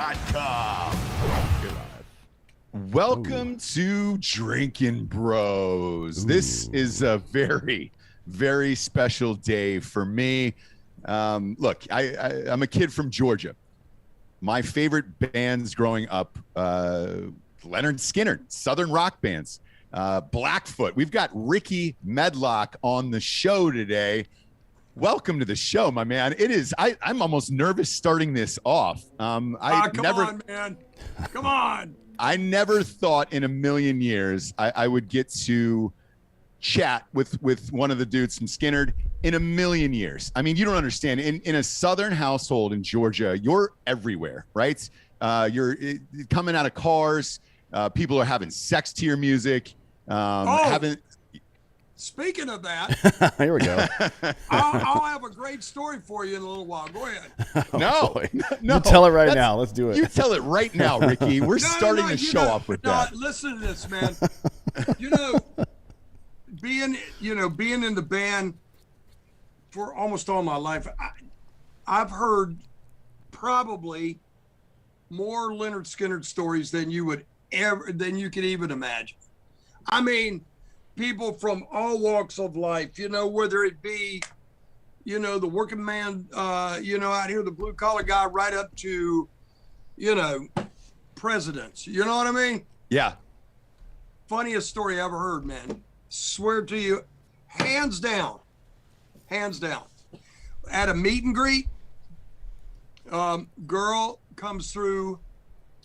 Drinkin.com. Welcome to Drinkin' Bros. This is a very, very special day for me. Look, I'm a kid from Georgia. My favorite bands growing up, Lynyrd Skynyrd, Southern rock bands, Blackfoot. We've got Rickey Medlocke on the show today. Welcome to the show, my man. It is. I'm almost nervous starting this off. Come on, man. Come on. I never thought in a million years I would get to chat with one of the dudes from Skynyrd in a million years. I mean, you don't understand. In a Southern household in Georgia, you're everywhere, right? You're coming out of cars. People are having sex to your music. Speaking of that, here we go. I'll have a great story for you in a little while. Go ahead. No. You tell it right now. Let's do it. You tell it right now, Rickey. We're starting the show off with that. Listen to this, man. Being in the band for almost all my life, I've heard probably more Lynyrd Skynyrd stories than you could even imagine. I mean, people from all walks of life, whether it be, the working man, out here, the blue collar guy, right up to, presidents. You know what I mean? Yeah. Funniest story I ever heard, man. Swear to you, hands down. At a meet and greet, girl comes through,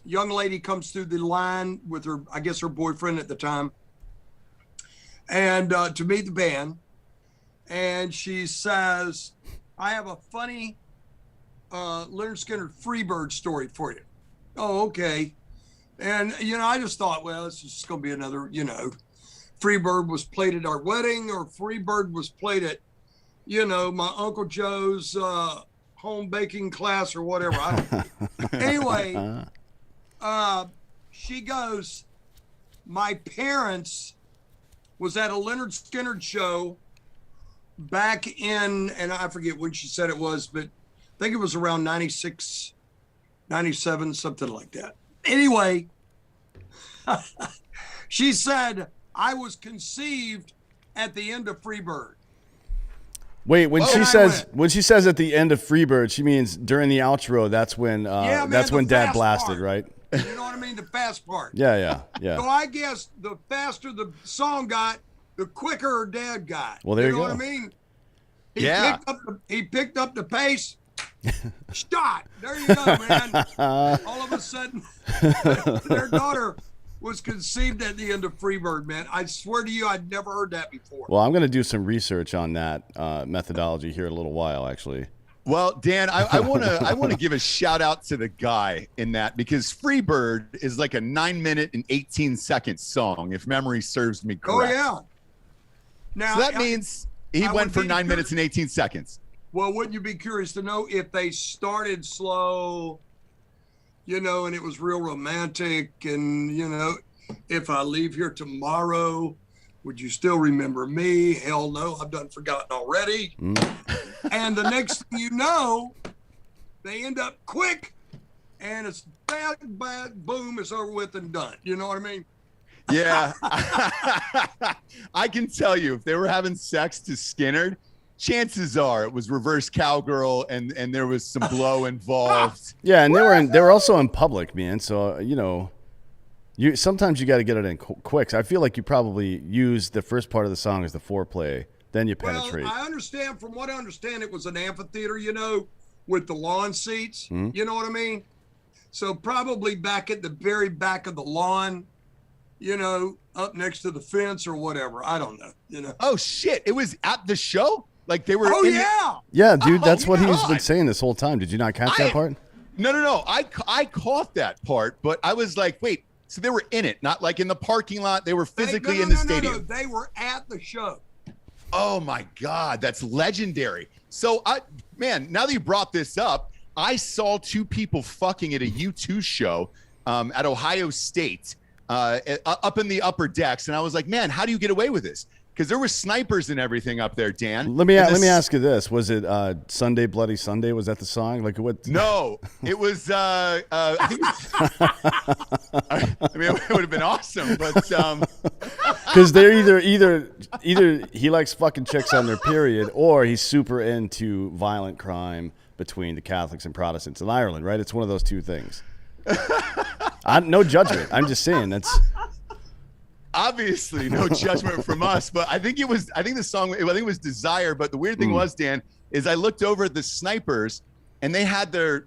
young lady comes through the line with her, I guess her boyfriend at the time, and to meet the band, and she says, I have a funny Lynyrd Skynyrd Freebird story for you. Oh, okay. And, I just thought, well, it's just going to be another, Freebird was played at our wedding, or Freebird was played at, my Uncle Joe's home baking class or whatever. I don't know. Anyway, she goes, my parents was at a Lynyrd Skynyrd show back in, and I forget when she said it was, but I think it was around 96, 97, something like that. Anyway, she said, I was conceived at the end of Freebird. Wait, when she says at the end of Freebird, she means during the outro. That's when Dad blasted, right? You know what I mean? The fast part. Yeah. So I guess the faster the song got, the quicker her dad got. Well, there you go. What I mean? He picked up the pace. Shot. There you go, man. All of a sudden, their daughter was conceived at the end of Freebird, man. I swear to you, I'd never heard that before. Well, I'm going to do some research on that methodology here in a little while, actually. Well, Dan, I want to give a shout out to the guy in that, because Freebird is like a 9-minute and 18-second song, if memory serves me correct. Oh, yeah. Now, so that means he went for 9 minutes and 18 seconds. Well, wouldn't you be curious to know if they started slow, and it was real romantic, and, if I leave here tomorrow, would you still remember me? Hell no, I've done forgotten already. And the next thing you know, they end up quick, and it's bad, boom, it's over with and done. You know what I mean? Yeah. I can tell you, if they were having sex to Skynyrd, chances are it was reverse cowgirl, and there was some blow involved. Yeah, and they were also in public, man. So sometimes you got to get it in quick. So I feel like you probably use the first part of the song as the foreplay, then you penetrate. Well, I understand. From what I understand, it was an amphitheater, with the lawn seats. Mm-hmm. You know what I mean? So probably back at the very back of the lawn, up next to the fence or whatever. I don't know. Oh shit! It was at the show. Like they were. Oh yeah. Yeah, dude. That's what he's been saying this whole time. Did you not catch that part? No. I caught that part, but I was like, wait. So they were in it, not like in the parking lot. They were physically in the stadium. No, they were at the show. Oh my God, that's legendary. So, man, now that you brought this up, I saw two people fucking at a U2 show at Ohio State, up in the upper decks, and I was like, man, how do you get away with this? because there were snipers and everything up there, Dan. Let me ask you this: was it Sunday Bloody Sunday? Was that the song? Like what? No, it was. I think I mean, it would have been awesome, but because they're either he likes fucking chicks on their period, or he's super into violent crime between the Catholics and Protestants in Ireland, right? It's one of those two things. No judgment. I'm just saying that's. Obviously, no judgment from us, but I think the song was Desire. But the weird thing was, Dan, is I looked over at the snipers and they had their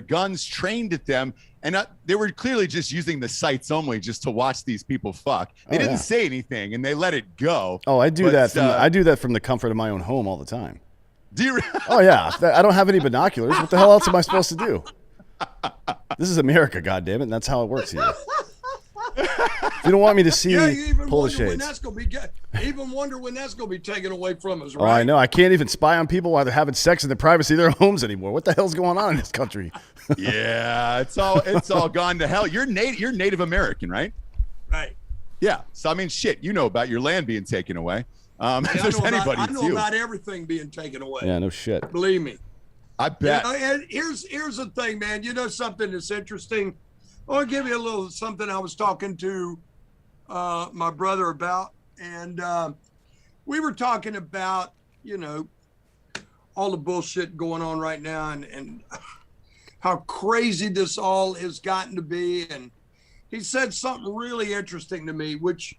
guns trained at them, and they were clearly just using the sights only just to watch these people fuck. They didn't say anything and they let it go. Oh, I do that. I do that from the comfort of my own home all the time. Do you? Oh yeah, I don't have any binoculars. What the hell else am I supposed to do? This is America, goddammit, and that's how it works here. If you don't want me to see, pull the shades. Even wonder when that's going to be taken away from us, right? Oh, I know. I can't even spy on people while they're having sex in the privacy of their homes anymore. What the hell's going on in this country? Yeah, it's all gone to hell. You're Native American, right? Right. Yeah. So I mean, shit, you know about your land being taken away. I know about everything being taken away. Yeah, no shit. Believe me. I bet. And here's the thing, man. You know something that's interesting? I'll give you a little something I was talking to my brother about, and we were talking about, you know, all the bullshit going on right now and how crazy this all has gotten to be. And he said something really interesting to me, which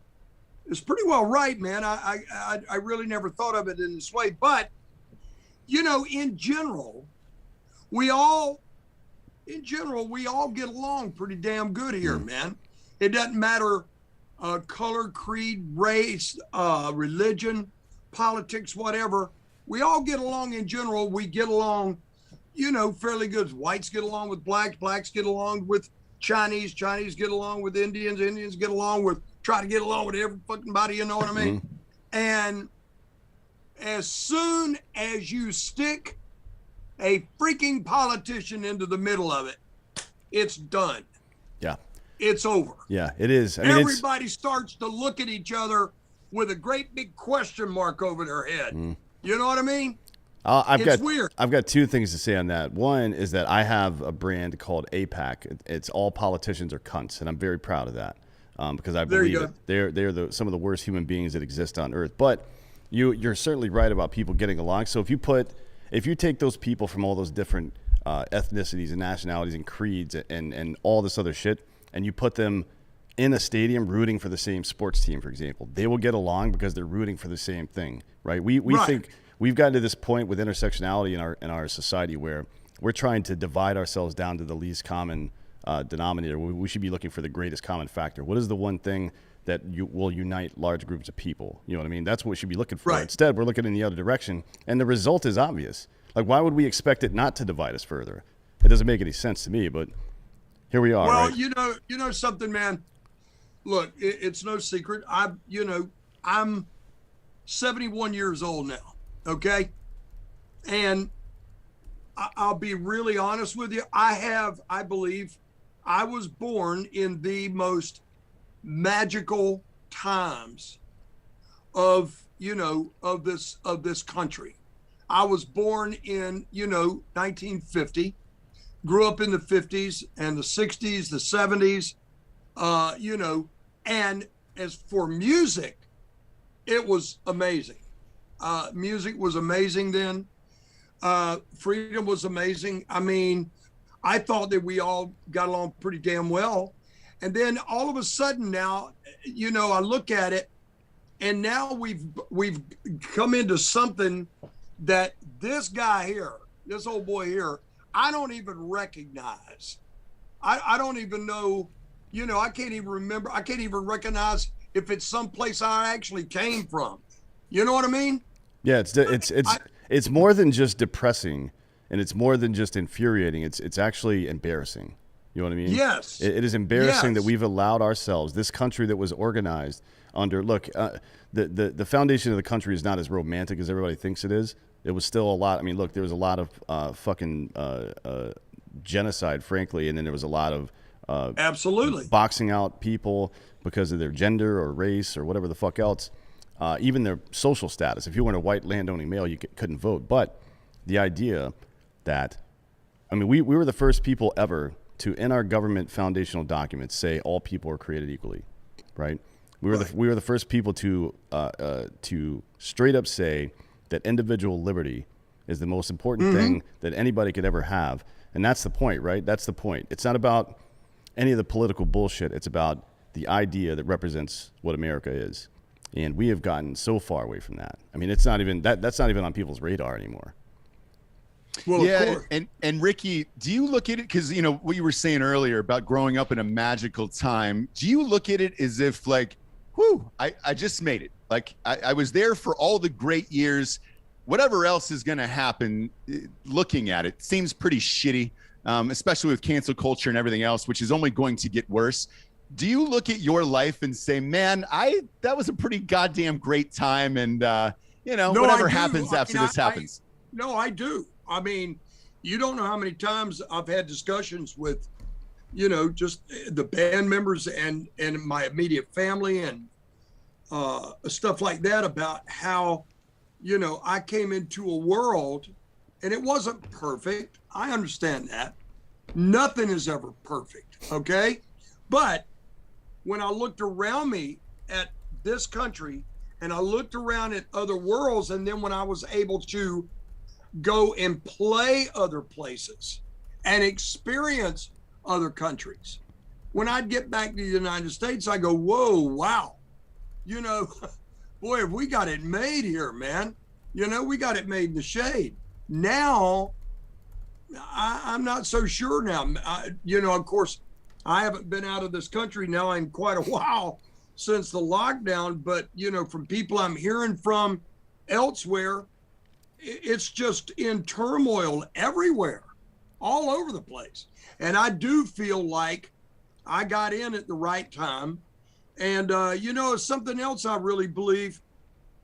is pretty well right, man. I really never thought of it in this way. But, you know, in general, we all get along pretty damn good here, man. It doesn't matter color, creed, race, religion, politics, whatever. We all get along in general. We get along, you know, fairly good. Whites get along with blacks, blacks get along with Chinese, Chinese get along with Indians, Indians get along with, try to get along with every fucking body, you know what I mean? Mm-hmm. And as soon as you stick a freaking politician into the middle of it, it's done. Yeah. It's over. Yeah, it is. I mean, everybody starts to look at each other with a great big question mark over their head. You know what I mean? It's weird. I've got two things to say on that. One is that I have a brand called APAC. It's all politicians are cunts, and I'm very proud of that because I believe it. They're some of the worst human beings that exist on earth. But you're certainly right about people getting along. So if you take those people from all those different ethnicities and nationalities and creeds and all this other shit, and you put them in a stadium rooting for the same sports team, for example, they will get along because they're rooting for the same thing, right? We think we've gotten to this point with intersectionality in our society where we're trying to divide ourselves down to the least common denominator. We should be looking for the greatest common factor. What is the one thing that will unite large groups of people? You know what I mean? That's what we should be looking for. Right. Instead, we're looking in the other direction, and the result is obvious. Like, why would we expect it not to divide us further? It doesn't make any sense to me, but here we are. Well, right? you know something, man. Look, it's no secret. I'm 71 years old now. Okay, and I'll be really honest with you. I believe, I was born in the most magical times of this country. I was born in 1950. Grew up in the 50s and the 60s, the 70s, and as for music, it was amazing. Music was amazing then. Freedom was amazing. I mean, I thought that we all got along pretty damn well. And then all of a sudden now, I look at it, and now we've come into something that this guy here, this old boy here, I don't even recognize. I don't even know, I can't even remember. I can't even recognize if it's someplace I actually came from. You know what I mean? Yeah, it's more than just depressing, and it's more than just infuriating. It's actually embarrassing. You know what I mean? Yes. It is embarrassing that we've allowed ourselves, this country that was organized under, the foundation of the country is not as romantic as everybody thinks it is. It was still a lot. I mean, look, there was a lot of fucking genocide, frankly, and then there was a lot of absolutely boxing out people because of their gender or race or whatever the fuck else. even their social status. If you weren't a white landowning male, you couldn't vote. But the idea that, I mean, we were the first people ever to, in our government foundational documents, say all people are created equally, right? We were the first people to straight up say that individual liberty is the most important thing that anybody could ever have. And that's the point, right? That's the point. It's not about any of the political bullshit. It's about the idea that represents what America is. And we have gotten so far away from that. I mean, it's not even that's not even on people's radar anymore. Well, yeah, and Ricky, do you look at it, because you know what you were saying earlier about growing up in a magical time? Do you look at it as if like, whew, I just made it. Like I was there for all the great years. Whatever else is going to happen, looking at it, seems pretty shitty, especially with cancel culture and everything else, which is only going to get worse. Do you look at your life and say, man, that was a pretty goddamn great time, and you know, no, whatever happens after this happens? No, I do. I mean, you don't know how many times I've had discussions with, you know, just the band members and my immediate family and stuff like that about how, you know, I came into a world and it wasn't perfect. I understand that. Nothing is ever perfect, okay? But when I looked around me at this country and I looked around at other worlds, and then when I was able to go and play other places and experience other countries, when I'd get back to the United States, I go, whoa, wow. You know, boy, have we got it made here, man. You know, we got it made in the shade. Now, I'm not so sure now. You know, of course, I haven't been out of this country now in quite a while since the lockdown, but, you know, from people I'm hearing from elsewhere, it's just in turmoil everywhere, all over the place. And I do feel like I got in at the right time. And, you know, something else I really believe,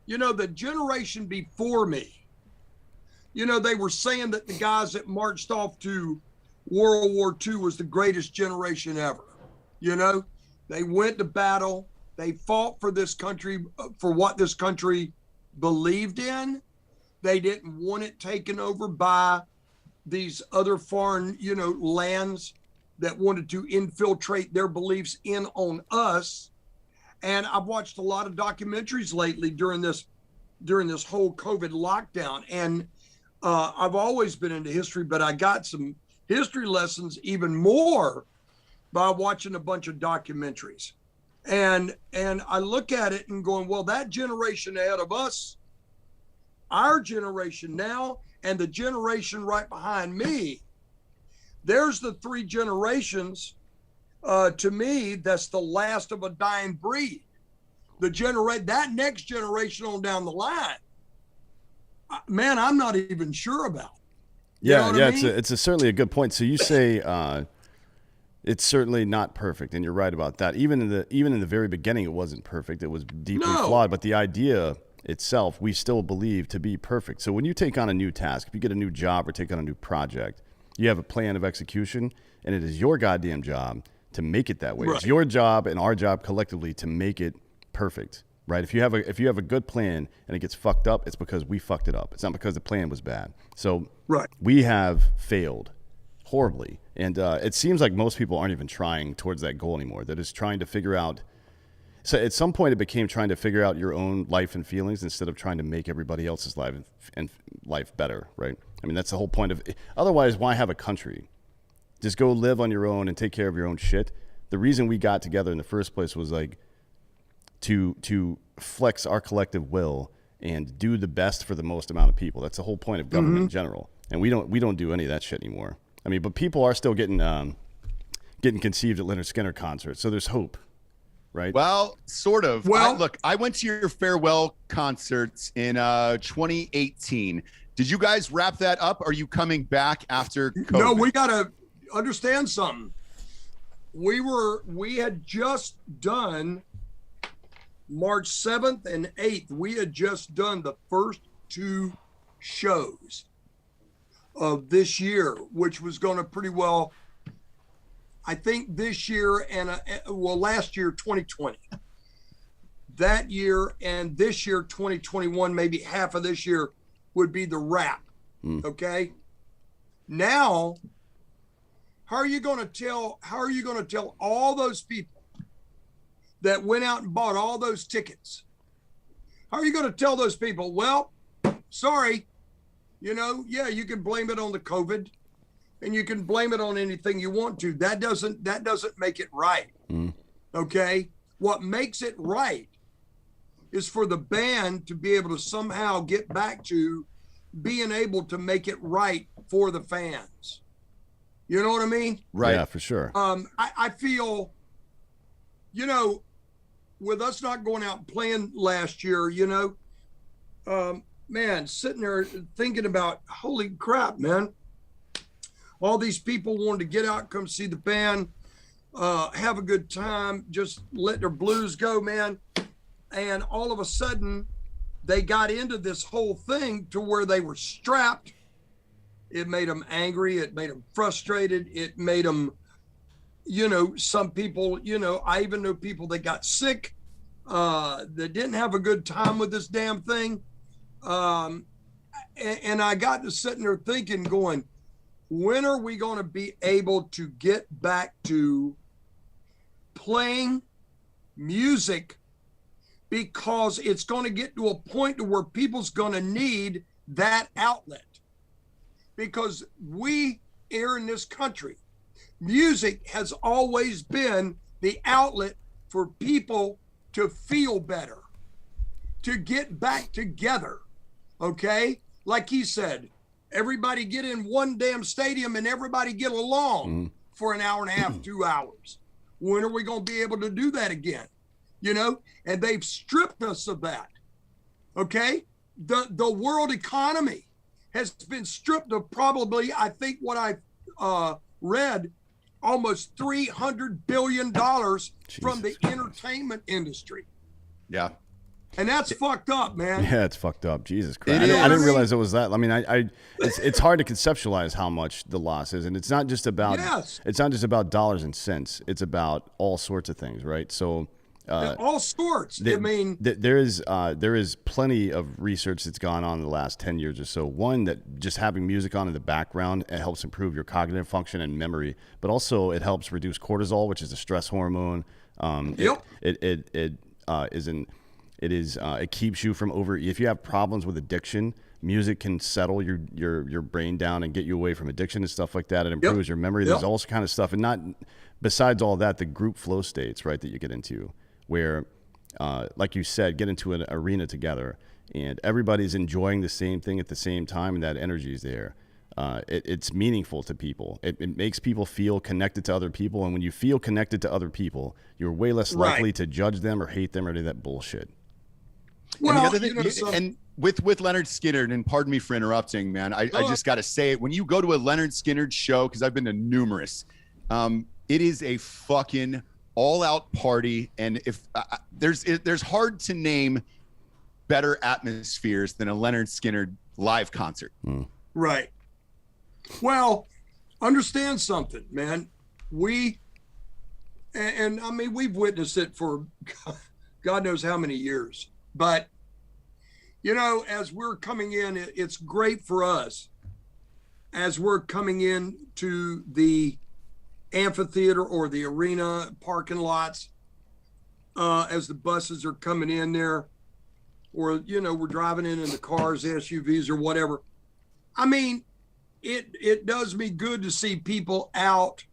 you know, the generation before me, you know, they were saying that the guys that marched off to World War II was the greatest generation ever. You know, they went to battle. They fought for this country, for what this country believed in. They didn't want it taken over by these other foreign, you know, lands that wanted to infiltrate their beliefs in on us. And I've watched a lot of documentaries lately during this whole COVID lockdown. And I've always been into history, but I got some history lessons even more by watching a bunch of documentaries. And I look at it and going, well, that generation ahead of us, our generation now, and the generation right behind me, there's the three generations. To me, that's the last of a dying breed. That next generation on down the line, man, I'm not even sure about. Yeah, I mean? It's certainly a good point. So you say it's certainly not perfect, and you're right about that. Even in the very beginning, it wasn't perfect. It was deeply flawed. But the idea itself, we still believe to be perfect. So when you take on a new task, if you get a new job or take on a new project, you have a plan of execution, and it is your goddamn job to make it that way. Right. It's your job and our job collectively to make it perfect, right? If you have a good plan and it gets fucked up, it's because we fucked it up. It's not because the plan was bad. So we have failed horribly, and it seems like most people aren't even trying towards that goal anymore. They're just trying to figure out. So at some point, it became trying to figure out your own life and feelings instead of trying to make everybody else's life and life better, right? I mean, that's the whole point of. Otherwise, why have a country? Just go live on your own and take care of your own shit. The reason we got together in the first place was like to flex our collective will and do the best for the most amount of people. That's the whole point of government in general. And we don't do any of that shit anymore. I mean, but people are still getting conceived at Lynyrd Skynyrd concerts, so there's hope, right? Well, sort of. Well, I went to your farewell concerts in 2018. Did you guys wrap that up? Are you coming back after COVID? No, we gotta understand something. We had just done March 7th and 8th. We had just done the first two shows of this year, which was going to pretty well, I think this year and last year, 2020. that year and this year, 2021, maybe half of this year would be the rap. Okay. Now, how are you going to tell all those people that went out and bought all those tickets? How are you going to tell those people, well, sorry, you know, yeah, you can blame it on the COVID and you can blame it on anything you want to. That doesn't make it right. Okay. What makes it right is for the band to be able to somehow get back to being able to make it right for the fans. You know what I mean? Right. Yeah, for sure. I feel, you know, with us not going out and playing last year, you know, man, sitting there thinking about, holy crap, man. All these people wanted to get out, come see the band, have a good time, just let their blues go, man. And all of a sudden, they got into this whole thing to where they were strapped. It made them angry. It made them frustrated. It made them, you know, some people, you know, I even know people that got sick, that didn't have a good time with this damn thing. And I got to sitting there thinking, going, when are we going to be able to get back to playing music? Because it's going to get to a point to where people's going to need that outlet. Because we here in this country, music has always been the outlet for people to feel better, to get back together. Okay? Like he said, everybody get in one damn stadium and everybody get along for an hour and a half, 2 hours. When are we going to be able to do that again? You know, and they've stripped us of that. Okay. The world economy has been stripped of probably, I think what I read, almost $300 billion from the entertainment industry. Yeah. And that's fucked up, man. Yeah, it's fucked up. Jesus Christ. I didn't realize it was that. I mean, it's hard to conceptualize how much the loss is. And it's not just about, it's not just about dollars and cents. It's about all sorts of things, right? So, all sorts. I mean, there is plenty of research that's gone on in the last 10 years or so. One, that just having music on in the background, it helps improve your cognitive function and memory, but also it helps reduce cortisol, which is a stress hormone. It keeps you from if you have problems with addiction, music can settle your brain down and get you away from addiction and stuff like that. It improves your memory. There's all kind of stuff, and not besides all that, the group flow states, right, that you get into, where, like you said, get into an arena together and everybody's enjoying the same thing at the same time, and that energy is there. It's meaningful to people. It makes people feel connected to other people, and when you feel connected to other people, you're way less likely to judge them or hate them or any of that bullshit. Well, and the other thing, and with Lynyrd Skynyrd, and pardon me for interrupting, man, I just got to say it. When you go to a Lynyrd Skynyrd show, because I've been to numerous, it is a fucking all-out party, and if there's hard to name better atmospheres than a Lynyrd Skynyrd live concert. Right. Well, understand something, man. And I mean, we've witnessed it for God knows how many years. But, you know, as we're coming in, it's great for us as we're coming in to the amphitheater or the arena parking lots, as the buses are coming in there, or, you know, we're driving in the cars, SUVs or whatever. I mean, it does me good to see people out,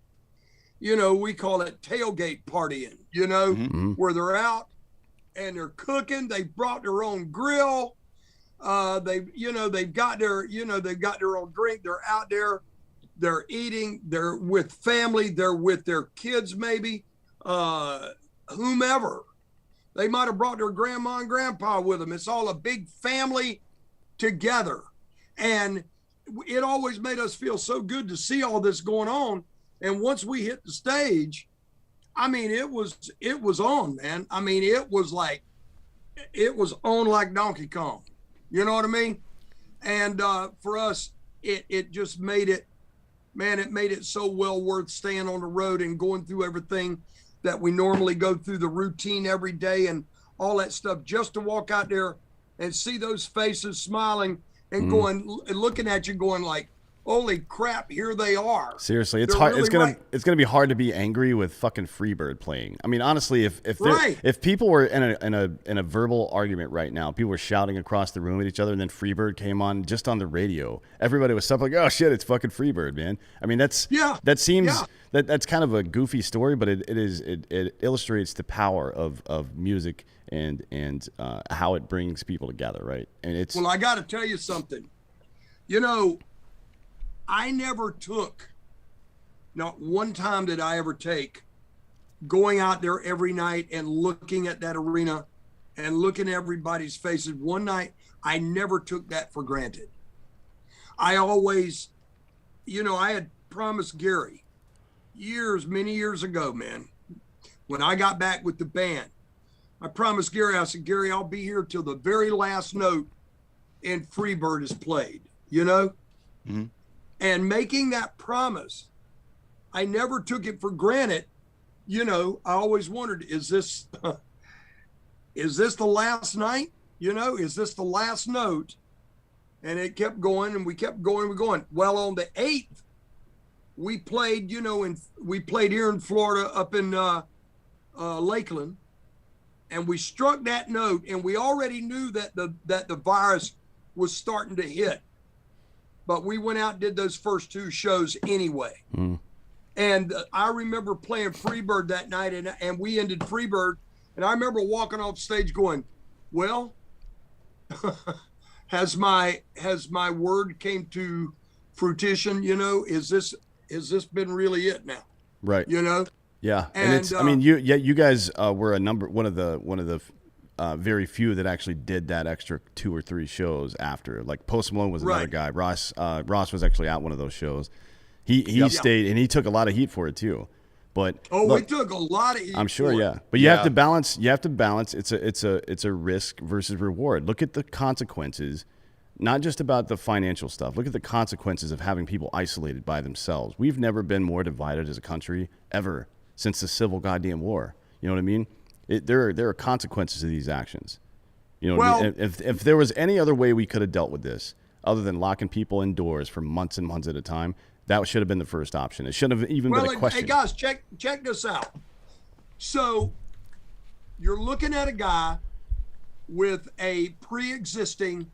you know, we call it tailgate partying, you know, where they're out and they're cooking. They brought their own grill. They've got their own drink. They're out there, they're eating, they're with family, they're with their kids, maybe, whomever. They might have brought their grandma and grandpa with them. It's all a big family together. And it always made us feel so good to see all this going on. And once we hit the stage, I mean, it was on, man. I mean, it was on like Donkey Kong. You know what I mean? And for us, it just made it, man, it made it so well worth staying on the road and going through everything that we normally go through, the routine every day and all that stuff, just to walk out there and see those faces smiling and going, and looking at you going like, holy crap, here they are. Seriously, it's They're hard. really It's gonna be hard to be angry with fucking Freebird playing. I mean, honestly, if people were in a verbal argument right now, people were shouting across the room at each other, and then Freebird came on just on the radio, everybody was stuff like, oh shit, it's fucking Freebird, man. I mean, that's kind of a goofy story, but it illustrates the power of music and how it brings people together, right? And it's well, I got to tell you something, you know. I never took, not one time did I ever take, going out there every night and looking at that arena and looking at everybody's faces. One night, I never took that for granted. I always, you know, I had promised Gary many years ago, man, when I got back with the band, I promised Gary, I said, Gary, I'll be here till the very last note and Freebird is played, you know? Mm-hmm. And making that promise, I never took it for granted. You know, I always wondered, is this the last night? You know, is this the last note? And it kept going, and we kept going, Well, on the 8th, we played, you know, we played here in Florida, up in Lakeland, and we struck that note, and we already knew that the virus was starting to hit. But we went out and did those first 2 shows anyway. And I remember playing Freebird that night, and we ended Freebird. And I remember walking off stage going, well, has my word came to fruition, you know? Has this been really it now? Right. You know? Yeah. And it's, I mean, you guys were one of the very few that actually did that extra 2 or 3 shows after. Like Post Malone was another guy. Ross was actually at one of those shows. He stayed, and he took a lot of heat for it too. But we took a lot of heat. I'm sure, yeah. But you have to balance. You have to balance. It's a risk versus reward. Look at the consequences, not just about the financial stuff. Look at the consequences of having people isolated by themselves. We've never been more divided as a country ever since the Civil goddamn War. You know what I mean? There are consequences to these actions. You know, what I mean? If there was any other way we could have dealt with this, other than locking people indoors for months and months at a time, that should have been the first option. It shouldn't have even been a question. Hey guys, check this out. So you're looking at a guy with a pre-existing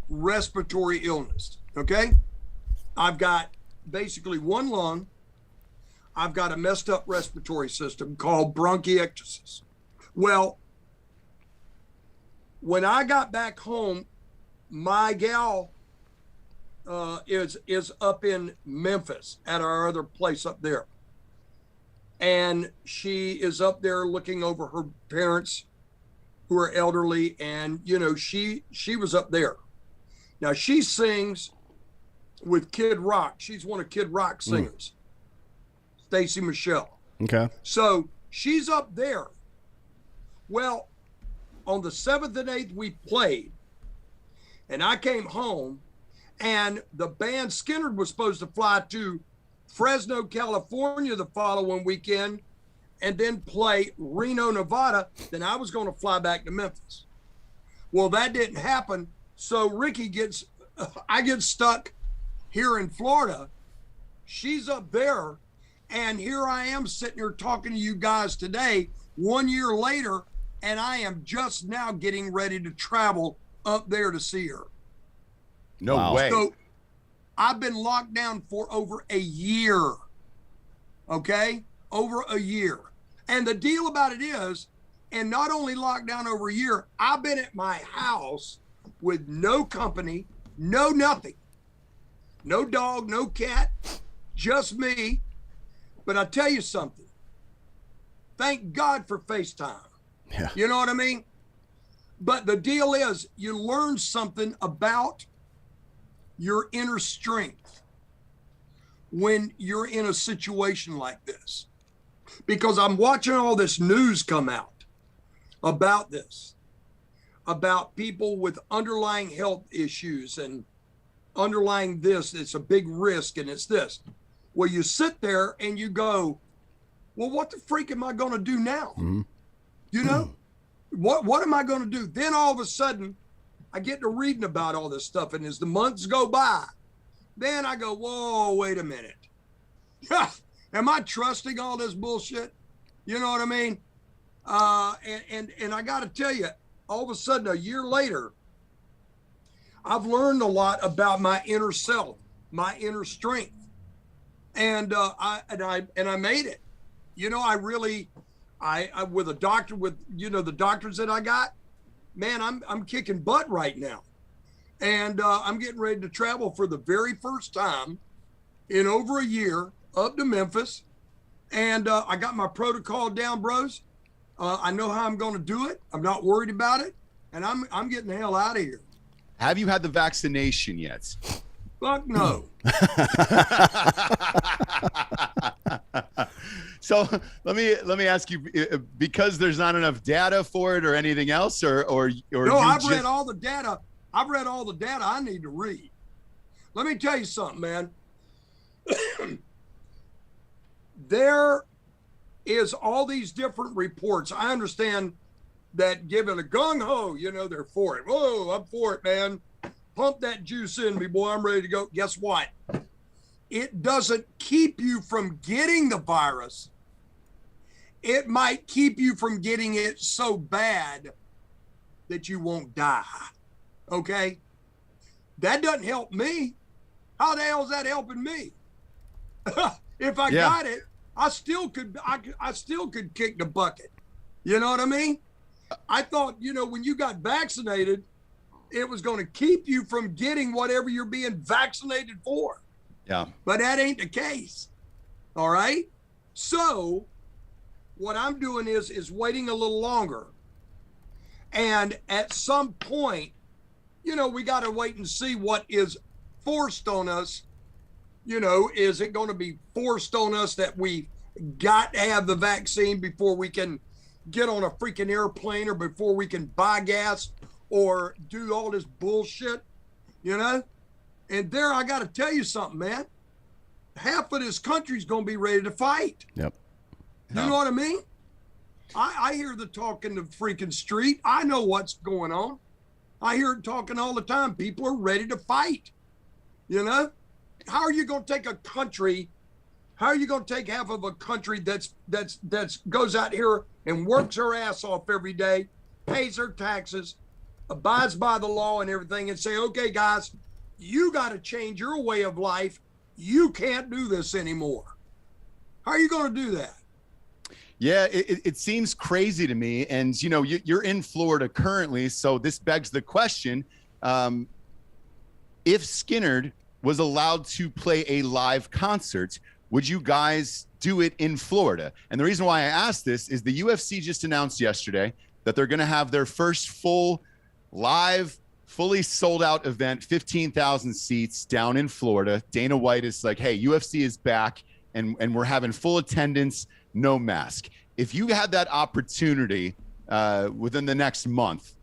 respiratory illness. Okay, I've got basically one lung. I've got a messed up respiratory system called bronchiectasis. Well, when I got back home, my gal is up in Memphis at our other place up there. And she is up there looking over her parents who are elderly. And, you know, she was up there. Now she sings with Kid Rock. She's one of Kid Rock's singers, Stacey Michelle. Okay. So she's up there. Well, on the 7th and 8th we played, and I came home, and the band Skynyrd was supposed to fly to Fresno, California the following weekend, and then play Reno, Nevada. Then I was going to fly back to Memphis. Well, that didn't happen. So I get stuck here in Florida. She's up there, and here I am sitting here talking to you guys today, 1 year later, and I am just now getting ready to travel up there to see her. No way. So I've been locked down for over a year. Okay? Over a year. And the deal about it is, and not only locked down over a year, I've been at my house with no company, no nothing. No dog, no cat, just me. But I tell you something. Thank God for FaceTime. Yeah. You know what I mean? But the deal is, you learn something about your inner strength when you're in a situation like this. Because I'm watching all this news come out about this, about people with underlying health issues and underlying this. It's a big risk, and it's this. Well, you sit there and you go, well, what the freak am I going to do now? Mm-hmm. You know, what am I going to do? Then all of a sudden, I get to reading about all this stuff, and as the months go by, then I go, whoa, wait a minute. Am I trusting all this bullshit? You know what I mean? And I got to tell you, all of a sudden, a year later, I've learned a lot about my inner self, my inner strength, and I made it. You know, I with a doctor, with the doctors that I got, man, I'm kicking butt right now, and I'm getting ready to travel for the very first time in over a year up to Memphis, and I got my protocol down, bros. I know how I'm going to do it. I'm not worried about it, and I'm getting the hell out of here. Have you had the vaccination yet? Fuck no. So let me ask you, because there's not enough data for it or anything else, or no, I've read all the data. I've read all the data I need to read. Let me tell you something, man. There is all these different reports. I understand that given a gung-ho, they're for it. Whoa, I'm for it, man. Pump that juice in me, boy. I'm ready to go. Guess what? It doesn't keep you from getting the virus. It might keep you from getting it so bad that you won't die. Okay? That doesn't help me. How the hell is that helping me? If I got it, I still could kick the bucket. You know what I mean? I thought, when you got vaccinated, it was going to keep you from getting whatever you're being vaccinated for. Yeah. But that ain't the case. All right? So what I'm doing is waiting a little longer. And at some point, we got to wait and see what is forced on us. Is it going to be forced on us that we got to have the vaccine before we can get on a freaking airplane, or before we can buy gas or do all this bullshit, And there, I got to tell you something, man. Half of this country's going to be ready to fight. Yep. You know what I mean? I hear the talk in the freaking street. I know what's going on. I hear it talking all the time. People are ready to fight. How are you going to take a country? How are you going to take half of a country that's goes out here and works her ass off every day, pays her taxes, abides by the law and everything, and say, okay, guys, you got to change your way of life. You can't do this anymore. How are you going to do that? Yeah, it seems crazy to me. And, you're in Florida currently, so this begs the question, if Skynyrd was allowed to play a live concert, would you guys do it in Florida? And the reason why I asked this is the UFC just announced yesterday that they're going to have their first full live, fully sold out event, 15,000 seats down in Florida. Dana White is like, hey, UFC is back and we're having full attendance, no mask. If you had that opportunity within the next month,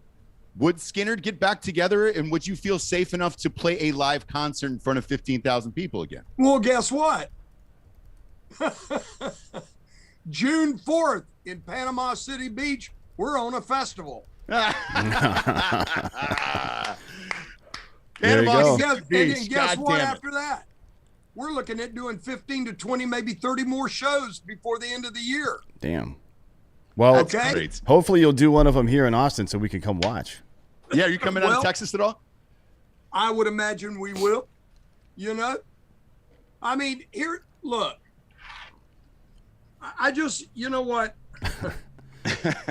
would Skynyrd get back together, and would you feel safe enough to play a live concert in front of 15,000 people again? Well, guess what? June 4th in Panama City Beach, we're on a festival. There you And go. guess what after that? We're looking at doing 15 to 20, maybe 30 more shows before the end of the year. Damn. Well, okay. Hopefully you'll do one of them here in Austin so we can come watch. Yeah, are you coming out of Texas at all? I would imagine we will. I mean, here, look. I just, you know what?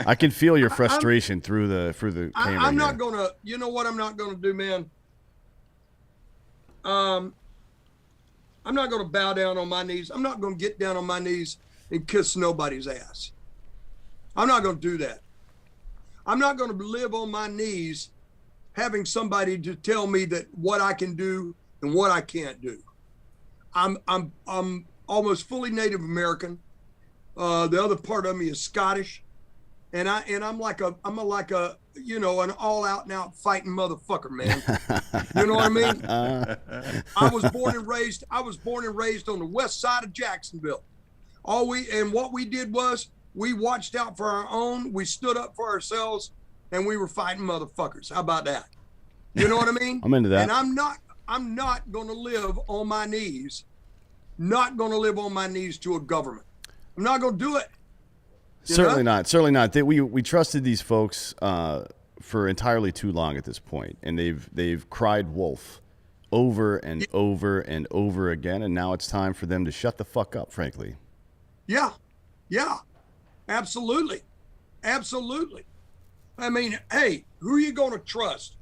I can feel your frustration through the camera. I'm not gonna. You know what? I'm not gonna do, man. I'm not gonna bow down on my knees. I'm not gonna get down on my knees and kiss nobody's ass. I'm not gonna do that. I'm not gonna live on my knees, having somebody to tell me that what I can do and what I can't do. I'm almost fully Native American. The other part of me is Scottish, and I'm like an all out and out fighting motherfucker, man. You know what I mean? I was born and raised on the west side of Jacksonville. What we did was We watched out for our own. We stood up for ourselves, and we were fighting motherfuckers. How about that? You know what I mean? I'm into that. And I'm not going to live on my knees. Not going to live on my knees to a government. I'm not going to do it. Certainly not. Certainly not. We trusted these folks for entirely too long at this point, and they've cried wolf over and over and over again, and now it's time for them to shut the fuck up, frankly. Yeah. Absolutely. Absolutely. I mean, hey, who are you going to trust?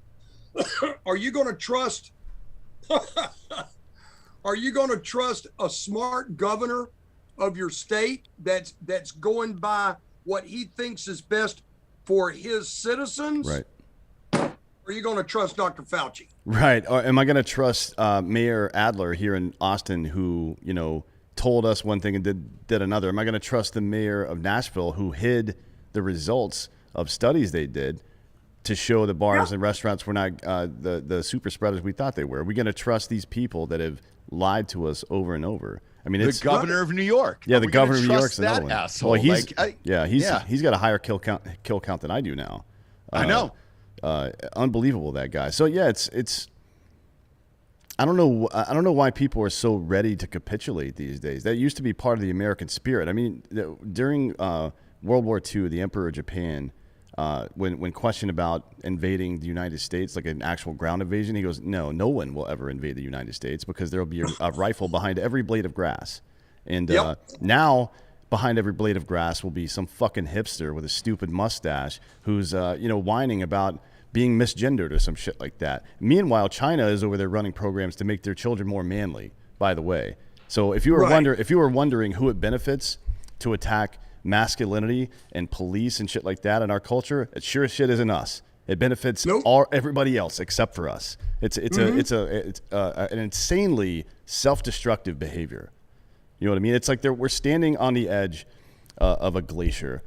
Are you going to trust Are you going to trust a smart governor of your state that's going by what he thinks is best for his citizens? Right. Or are you going to trust Dr. Fauci? Right. Or am I going to trust Mayor Adler here in Austin, who, told us one thing and did another? Am I going to trust the mayor of Nashville, who hid the results of studies they did to show that bars and restaurants were not the super spreaders we thought they were? Are we going to trust these people that have lied to us over and over? I mean, it's the governor of New York. Yeah, the governor of New York's another one. Asshole. Well, he's got a higher kill count than I do now. I know. Unbelievable, that guy. So yeah, it's. I don't know why people are so ready to capitulate these days. That used to be part of the American spirit. I mean, during World War II, the Emperor of Japan, when questioned about invading the United States, like an actual ground invasion, he goes, no one will ever invade the United States because there will be a rifle behind every blade of grass. And now behind every blade of grass will be some fucking hipster with a stupid mustache who's, whining about being misgendered or some shit like that. Meanwhile, China is over there running programs to make their children more manly, by the way. So if you were wondering who it benefits to attack masculinity and police and shit like that in our culture, it sure as shit isn't us. It benefits everybody else except for us. It's an insanely self-destructive behavior. You know what I mean? It's like we're standing on the edge of a glacier,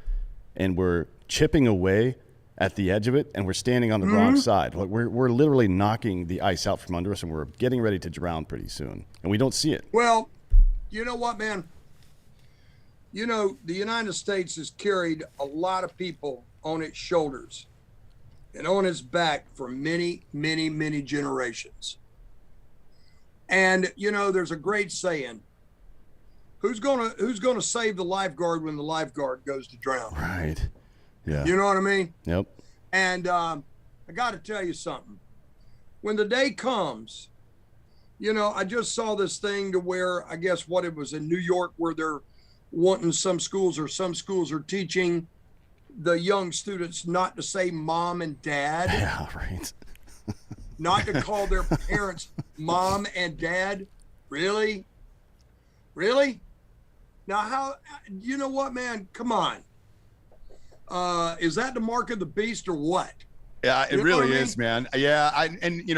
and we're chipping away at the edge of it, and we're standing on the wrong side. Like we're literally knocking the ice out from under us, and we're getting ready to drown pretty soon, and we don't see it. Well, you know what, man? The United States has carried a lot of people on its shoulders and on its back for many, many, many generations. And, there's a great saying, who's gonna save the lifeguard when the lifeguard goes to drown? Right. Yeah. You know what I mean? Yep. And I got to tell you something. When the day comes, I just saw this thing to where, I guess what it was in New York, where they're wanting some schools are teaching the young students not to say mom and dad. Yeah, right. Not to call their parents mom and dad. Really? Now, you know what, man? Come on. Is that the mark of the beast or what? Yeah, it really is, man. Yeah,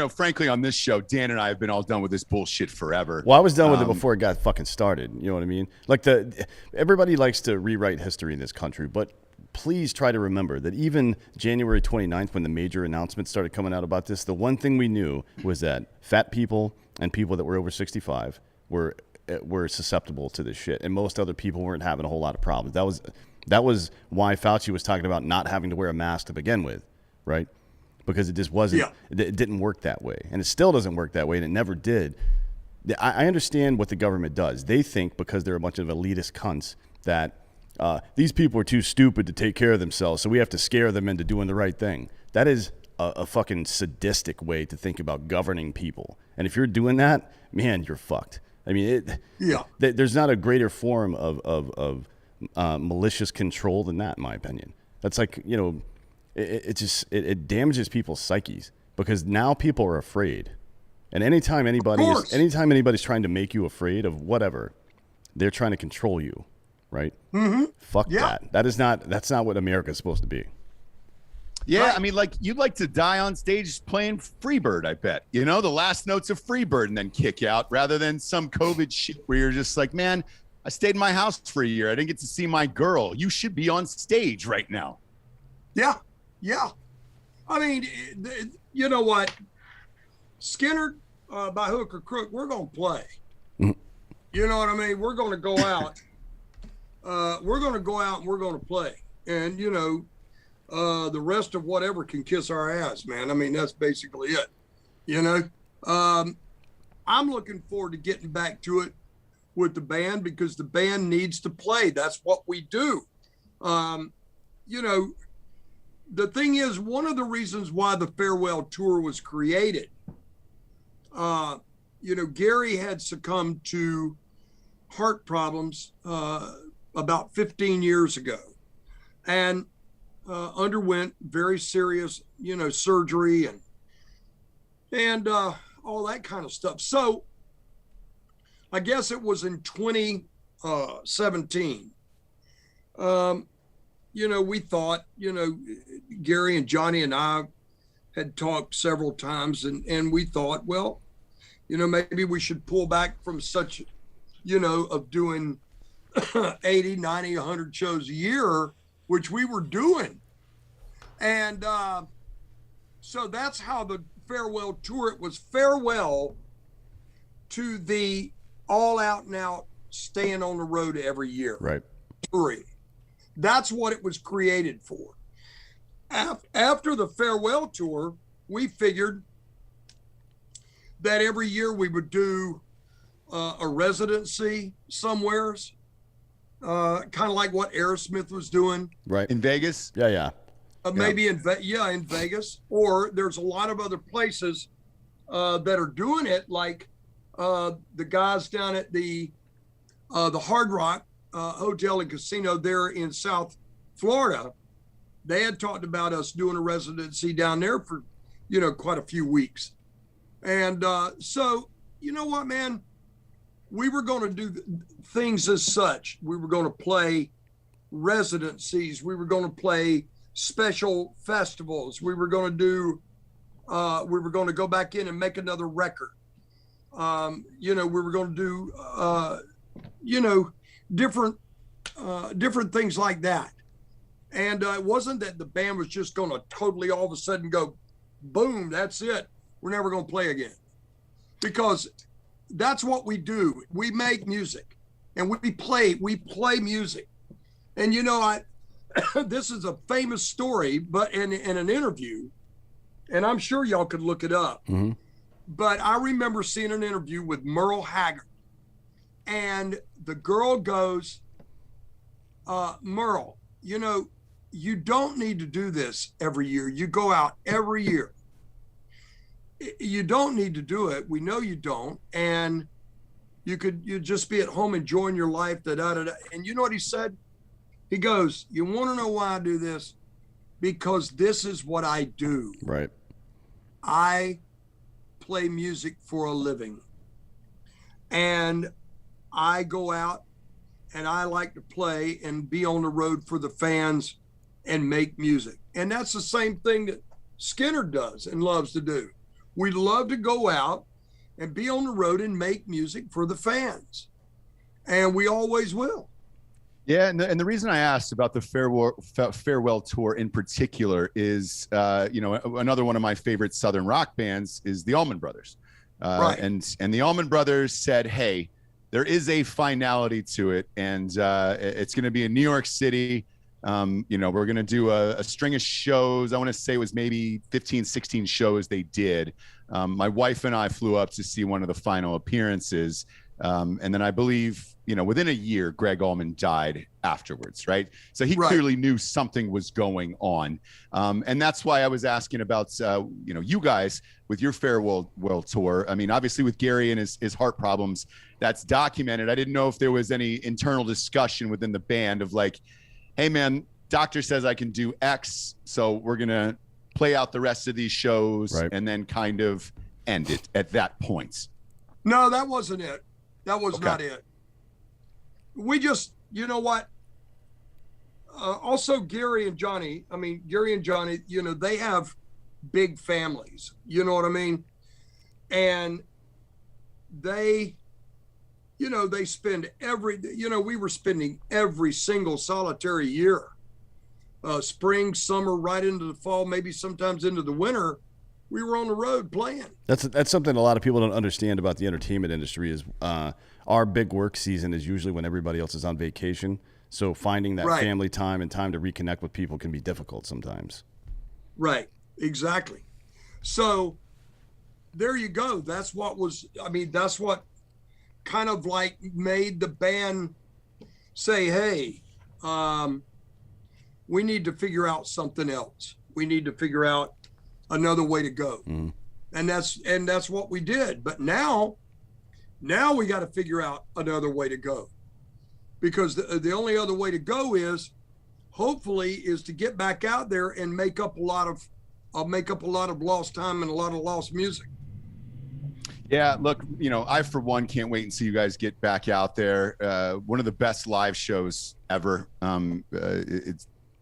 frankly, on this show, Dan and I have been all done with this bullshit forever. Well, I was done with it before it got fucking started. You know what I mean? Like everybody likes to rewrite history in this country, but please try to remember that even January 29th, when the major announcements started coming out about this, the one thing we knew was that fat people and people that were over 65 were susceptible to this shit, and most other people weren't having a whole lot of problems. That was why Fauci was talking about not having to wear a mask to begin with, right? Because it just wasn't, it didn't work that way. And it still doesn't work that way, and it never did. I understand what the government does. They think because they're a bunch of elitist cunts that these people are too stupid to take care of themselves, so we have to scare them into doing the right thing. That is a fucking sadistic way to think about governing people. And if you're doing that, man, you're fucked. I mean, there's not a greater form of malicious control than that, in my opinion. That's like, it damages people's psyches because now people are afraid. And anytime anybody's trying to make you afraid of whatever, they're trying to control you, right? Mm-hmm. Fuck that. That's not what America's supposed to be. Yeah, right. I mean, like, you'd like to die on stage playing Freebird, I bet. The last notes of Freebird and then kick out rather than some COVID shit where you're just like, man, I stayed in my house for a year. I didn't get to see my girl. You should be on stage right now. Yeah. I mean, you know what? Skynyrd, by hook or crook, we're going to play. Mm-hmm. You know what I mean? We're going to go out we're going to go out and we're going to play. And, you know, the rest of whatever can kiss our ass, man. I mean, that's basically it, you know. I'm looking forward to getting back to it with the band because the band needs to play. That's what we do. You know, the thing is, one of the reasons why the farewell tour was created, you know, Gary had succumbed to heart problems about 15 years ago and underwent very serious, you know, surgery and all that kind of stuff. So I guess it was in 2017. You know, we thought, you know, Gary and Johnny and I had talked several times and we thought, well, you know, maybe we should pull back from such, you know, of doing 80, 90, 100 shows a year, which we were doing. And so that's how the farewell tour, it was farewell to the all out and out staying on the road every year. Right. Touring. That's what it was created for. After the farewell tour, we figured that every year we would do a residency somewheres, kind of like what Aerosmith was doing. Right. In Vegas? Yeah. Maybe in Vegas, or there's a lot of other places that are doing it, like the guys down at the Hard Rock Hotel and Casino there in South Florida. They had talked about us doing a residency down there for, you know, quite a few weeks. And so, you know what, man, we were going to do things as such. We were going to play residencies. We were going to play special festivals. We were going to do, we were going to go back in and make another record. You know, we were going to do, you know, different things like that. And it wasn't that the band was just going to totally all of a sudden go, boom, that's it. We're never going to play again. Because that's what we do. We make music and we play music. And, you know, this is a famous story, but in an interview, and I'm sure y'all could look it up. Mm-hmm. But I remember seeing an interview with Merle Haggard. And the girl goes, Merle, you know, you don't need to do this every year. You go out every year. You don't need to do it. We know you don't. And you'd just be at home enjoying your life. And you know what he said? He goes, you want to know why I do this? Because this is what I do. Right. I play music for a living. And I go out and I like to play and be on the road for the fans and make music. And that's the same thing that Skynyrd does and loves to do. We love to go out and be on the road and make music for the fans. And we always will. Yeah, and the reason I asked about the farewell tour in particular is, you know, another one of my favorite Southern rock bands is the Allman Brothers. Right. And the Allman Brothers said, hey, there is a finality to it, and it's going to be in New York City. You know, we're going to do a string of shows. I want to say it was maybe 15, 16 shows they did. My wife and I flew up to see one of the final appearances. And then I believe, you know, within a year, Greg Allman died afterwards, right? So he clearly knew something was going on. And that's why I was asking about, you know, you guys with your farewell tour. I mean, obviously with Gary and his heart problems, that's documented. I didn't know if there was any internal discussion within the band of like, hey, man, doctor says I can do X, so we're going to play out the rest of these shows and then kind of end it at that point. No, that wasn't it. That was not it. We just, you know what? Also, Gary and Johnny, you know, they have big families. You know what I mean? And they, you know, they spend we were spending every single solitary year, spring, summer, right into the fall, maybe sometimes into the winter. We were on the road playing. That's something a lot of people don't understand about the entertainment industry is our big work season is usually when everybody else is on vacation. So finding that Right. family time and time to reconnect with people can be difficult sometimes. Right. Exactly. So there you go. That's what kind of like made the band say, hey, we need to figure out something else. We need to figure out another way to go. Mm-hmm. And that's what we did. But now we got to figure out another way to go, because the only other way to go is to get back out there and make up a lot of lost time and a lot of lost music. Yeah, look, I for one can't wait and see you guys get back out there. One of the best live shows ever.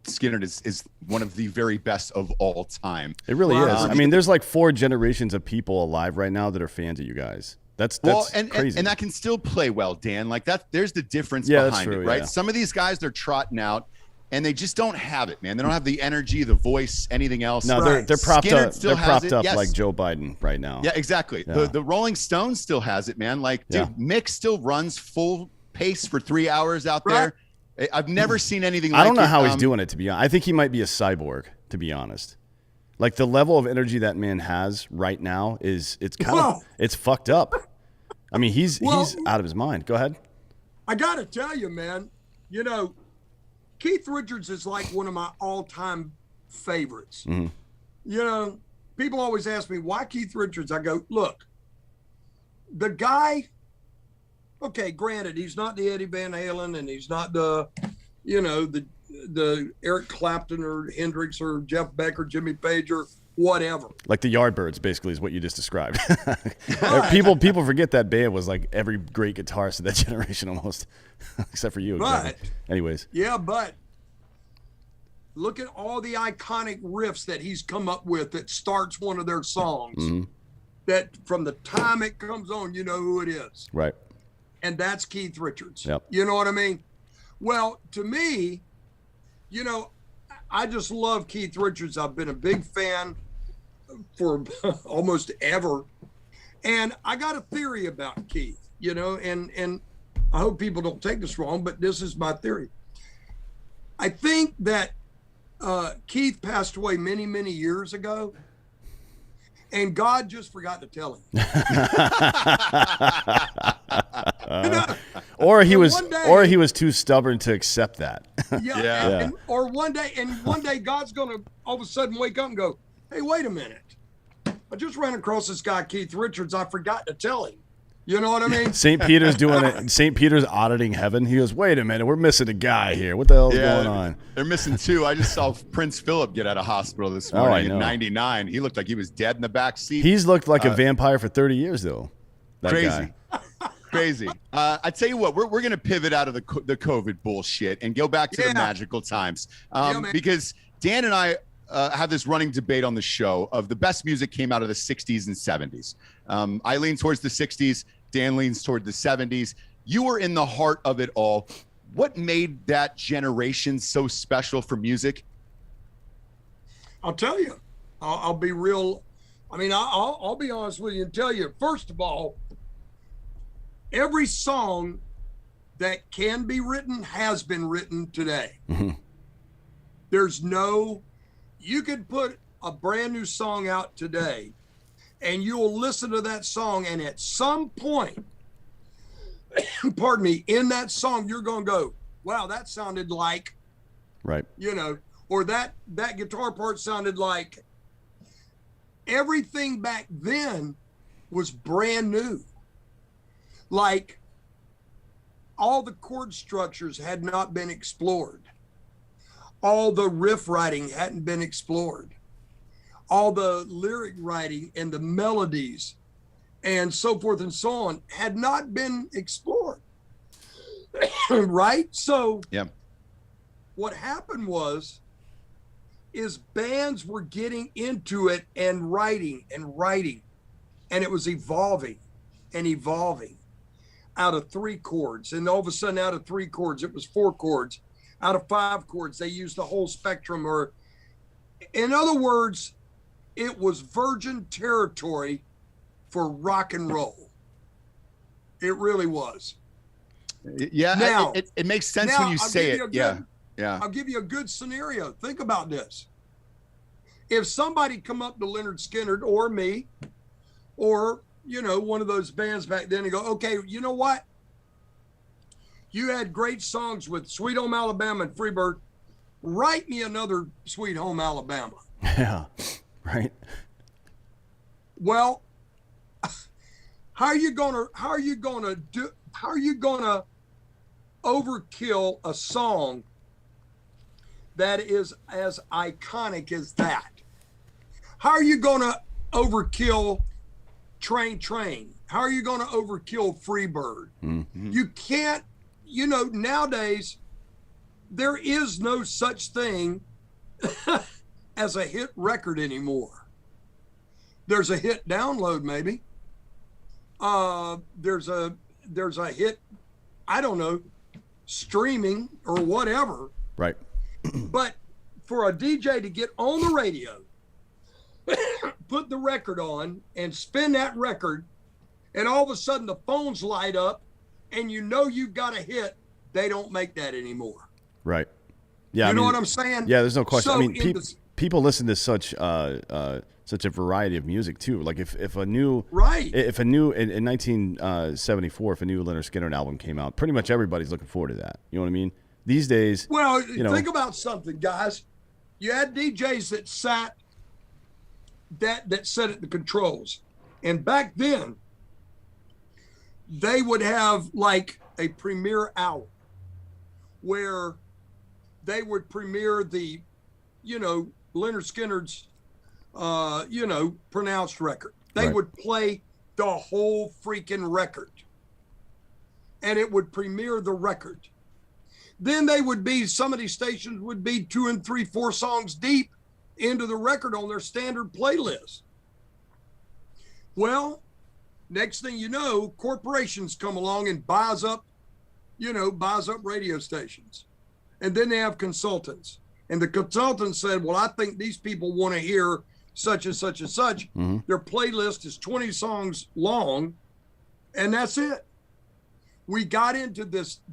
Skynyrd is one of the very best of all time. It really is. I mean, there's like 4 generations of people alive right now that are fans of you guys. That's crazy. And that can still play well, Dan. Like that, there's the difference behind behind it, right? Yeah. Some of these guys, they're trotting out, and they just don't have it, man. They don't have the energy, the voice, anything else. No, Right. they're propped Skynyrd up. still They're has propped it. up Yes. like Joe Biden right now. Yeah, exactly. Yeah. The Rolling Stones still has it, man. Like, dude, Mick still runs full pace for 3 hours out there. I've never seen anything like it. I don't know how he's doing it, to be honest. I think he might be a cyborg, to be honest. Like the level of energy that man has right now it's fucked up. I mean, he's out of his mind. Go ahead. I got to tell you, man, Keith Richards is like one of my all-time favorites. Mm-hmm. People always ask me, why Keith Richards? I go, look, the guy, okay, granted, he's not the Eddie Van Halen, and he's not the Eric Clapton or Hendrix or Jeff Beck or Jimmy Page or whatever. Like the Yardbirds, basically, is what you just described. People forget that band was like every great guitarist of that generation almost, except for you. But, anyways. Yeah, but look at all the iconic riffs that he's come up with that starts one of their songs. Mm-hmm. That from the time it comes on, you know who it is. Right. And that's Keith Richards. Yep. You know what I mean? Well, to me, I just love Keith Richards. I've been a big fan for almost ever. And I got a theory about Keith, and I hope people don't take this wrong, but this is my theory. I think that Keith passed away many, many years ago, and God just forgot to tell him. Or he was too stubborn to accept that. Yeah. Or one day God's gonna all of a sudden wake up and go, hey, wait a minute. I just ran across this guy, Keith Richards. I forgot to tell him. You know what I mean? St. Peter's doing it. St. Peter's auditing heaven. He goes, wait a minute, we're missing a guy here. What the hell is going on? They're missing 2. I just saw Prince Philip get out of hospital this morning in 99. He looked like he was dead in the back seat. He's looked like a vampire for 30 years, though. Crazy. Crazy. I tell you what, we're going to pivot out of the COVID bullshit and go back to the magical times. Because Dan and I have this running debate on the show of the best music came out of the 60s and 70s. I lean towards the 60s. Dan leans toward the 70s. You were in the heart of it all. What made that generation so special for music? I'll tell you. I'll be real. I mean, I'll be honest with you and tell you, first of all, every song that can be written has been written today. Mm-hmm. You could put a brand new song out today and you'll listen to that song, and at some point, pardon me, in that song, you're going to go, wow, that sounded like, right. Or that guitar part sounded like. Everything back then was brand new. Like, all the chord structures had not been explored. All the riff writing hadn't been explored. All the lyric writing and the melodies and so forth and so on had not been explored. Right? So what happened is bands were getting into it and writing, and it was evolving out of 3 chords. And all of a sudden, out of 3 chords, it was 4 chords. Out of 5 chords, they used the whole spectrum. Or, in other words, it was virgin territory for rock and roll. It really was. Yeah, now, it makes sense now, when you say it. Yeah. I'll give you a good scenario. Think about this. If somebody come up to Lynyrd Skynyrd or me, or, one of those bands back then and go, okay, you know what? You had great songs with Sweet Home Alabama and Freebird. Write me another Sweet Home Alabama. Yeah, right. Well, how are you gonna overkill a song that is as iconic as that? How are you gonna overkill Train Train? How are you gonna overkill Freebird? Mm-hmm. You can't, nowadays there is no such thing as a hit record anymore. There's a hit download, maybe. There's a hit, I don't know, streaming or whatever. Right. But for a DJ to get on the radio, put the record on and spin that record, and all of a sudden the phones light up and you've got a hit, they don't make that anymore. Right. Yeah. You know what I'm saying? Yeah, there's no question. So people listen to such a variety of music too. Like if a new in 1974, if a new Lynyrd Skynyrd album came out, pretty much everybody's looking forward to that. You know what I mean? These days, well, think about something, guys. You had DJs that sat at the controls, and back then they would have like a premiere hour where they would premiere the, Lynyrd Skynyrd's, pronounced record. They would play the whole freaking record, and it would premiere the record. Then some of these stations would be 2 and 3, 4 songs deep into the record on their standard playlist. Well, next thing you know, corporations come along and buys up radio stations. And then they have consultants. And the consultant said, well, I think these people want to hear such and such and such. Mm-hmm. Their playlist is 20 songs long, and that's it. We got into this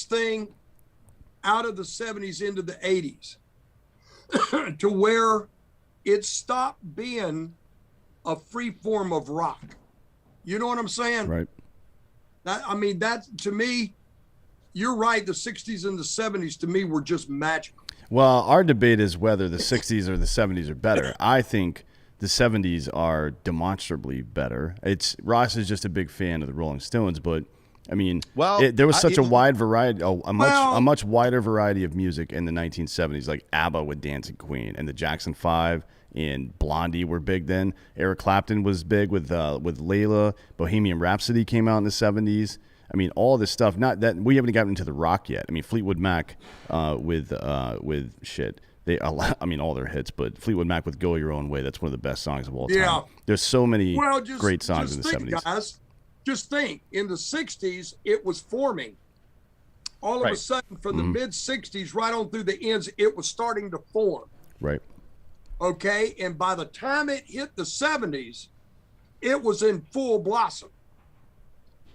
thing out of the 70s into the 80s to where it stopped being a free form of rock. You know what I'm saying? Right. That to me, you're right. The 60s and the 70s to me were just magical. Well, our debate is whether the 60s or the 70s are better. I think the 70s are demonstrably better. Ross is just a big fan of the Rolling Stones, but I mean, there was such a wide variety, a much wider variety of music in the 1970s, like ABBA with Dancing Queen and the Jackson 5 and Blondie were big then. Eric Clapton was big with Layla. Bohemian Rhapsody came out in the 70s. I mean, all this stuff. Not that we haven't gotten into the rock yet. I mean, Fleetwood Mac with shit. All their hits, but Fleetwood Mac with "Go Your Own Way." That's one of the best songs of all time. Yeah. There's so many great songs in the 70s. Guys, just think, in the 60s, it was forming. All of a sudden, from the mid 60s right on through the ends, it was starting to form. Right. Okay, and by the time it hit the 70s, it was in full blossom.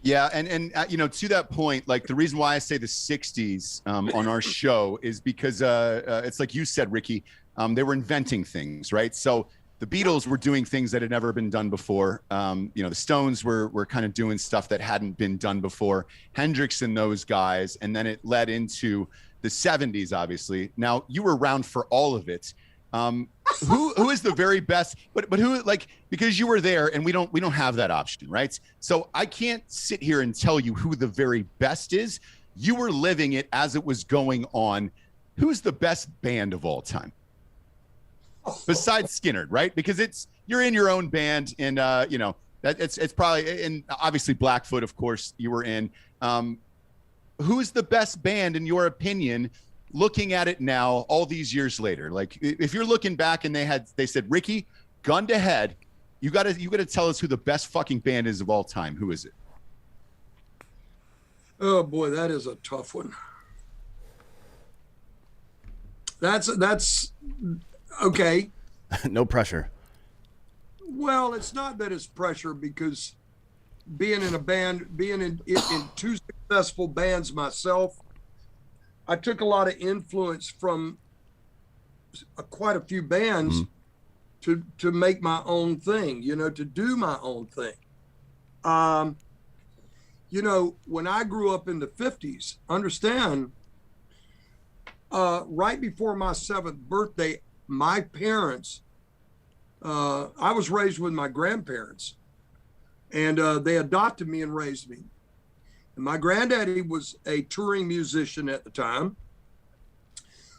Yeah, and to that point, like the reason why I say the 60s on our show is because it's like you said, Ricky, they were inventing things, right? So the Beatles were doing things that had never been done before. The Stones were kind of doing stuff that hadn't been done before. Hendrix and those guys, and then it led into the 70s, obviously. Now, you were around for all of it. Who is the very best, but who, like, because you were there and we don't have that option, right? So I can't sit here and tell you who the very best is. You were living it as it was going on. Who's the best band of all time? Besides Skynyrd, right? Because you're in your own band, and that it's probably, and obviously Blackfoot, of course, you were in. Who's the best band in your opinion? Looking at it now, all these years later, like if you're looking back and they said, Ricky, gun to head, you gotta tell us who the best fucking band is of all time. Who is it? Oh boy, that is a tough one. That's okay. No pressure. Well, it's not that it's pressure, because being in a band, being in two successful bands myself, I took a lot of influence from quite a few bands to make my own thing, to do my own thing. When I grew up in the 50s, understand, right before my 7th birthday, my parents, I was raised with my grandparents, and they adopted me and raised me. And my granddaddy was a touring musician at the time,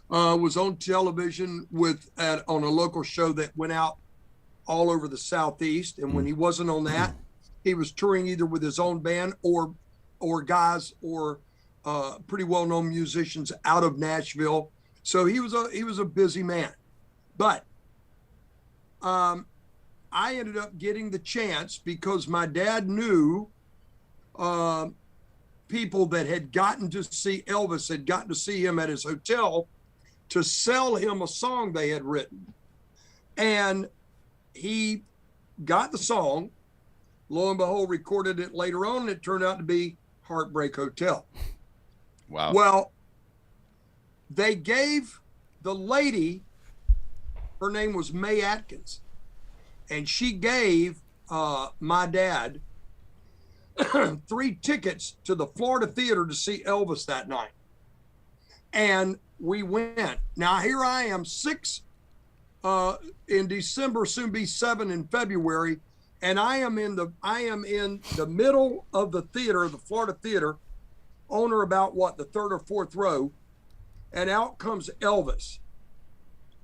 was on television on a local show that went out all over the Southeast. And when he wasn't on that, he was touring either with his own band or guys or pretty well-known musicians out of Nashville. So he was a busy man. But I ended up getting the chance because my dad knew people that had gotten to see Elvis, had gotten to see him at his hotel to sell him a song they had written. And he got the song, lo and behold, recorded it later on, and it turned out to be Heartbreak Hotel. Wow. Well, they gave the lady, her name was May Atkins, and she gave my dad 3 tickets to the Florida Theater to see Elvis that night. And we went. Now here I am, 6 in December, soon be 7 in February, and I am in the middle of the theater, the Florida Theater, on or about the 3rd or 4th row, and out comes Elvis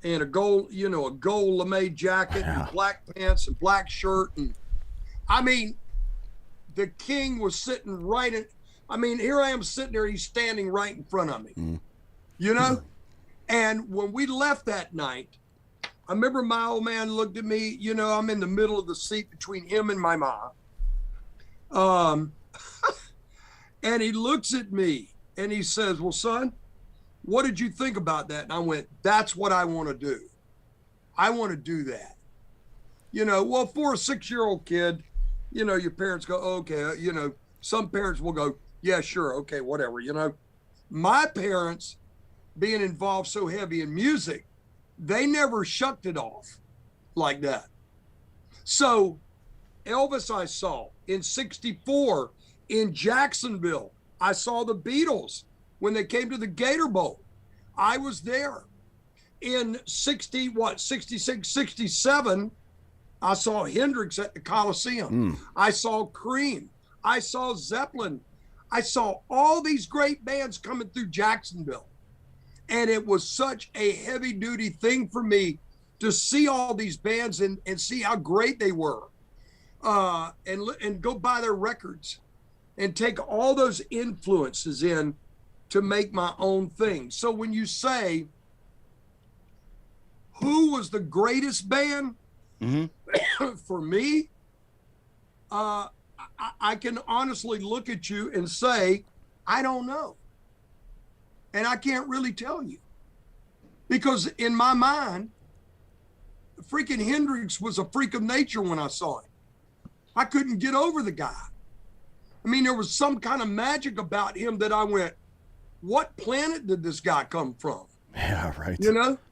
in a gold lame jacket and black pants and black shirt, and I mean, the king was sitting right in. I mean, here I am sitting there, he's standing right in front of me, And when we left that night, I remember my old man looked at me, I'm in the middle of the seat between him and my mom. And he looks at me and he says, well, son, what did you think about that? And I went, that's what I want to do. I want to do that. Well, for a 6-year-old kid, your parents go, okay, some parents will go, yeah, sure, okay, whatever, My parents, being involved so heavy in music, they never shucked it off like that. So Elvis I saw in 64 in Jacksonville. I saw the Beatles when they came to the Gator Bowl. I was there. In 66, 67, I saw Hendrix at the Coliseum. I saw Cream. I saw Zeppelin. I saw all these great bands coming through Jacksonville. And it was such a heavy duty thing for me to see all these bands and see how great they were, and go buy their records and take all those influences in to make my own thing. So when you say, who was the greatest band? For me, I can honestly look at you and say, I don't know. And I can't really tell you. Because in my mind, freaking Hendrix was a freak of nature when I saw him. I couldn't get over the guy. I mean, there was some kind of magic about him that I went, what planet did this guy come from? Yeah, right.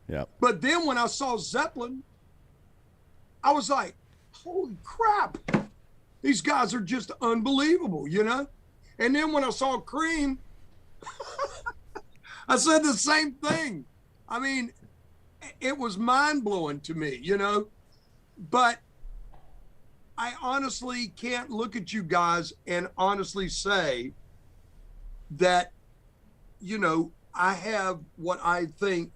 Yeah. But then when I saw Zeppelin, I was like, holy crap, these guys are just unbelievable, And then when I saw Cream, I said the same thing. I mean, it was mind-blowing to me, But I honestly can't look at you guys and honestly say that, I have what I think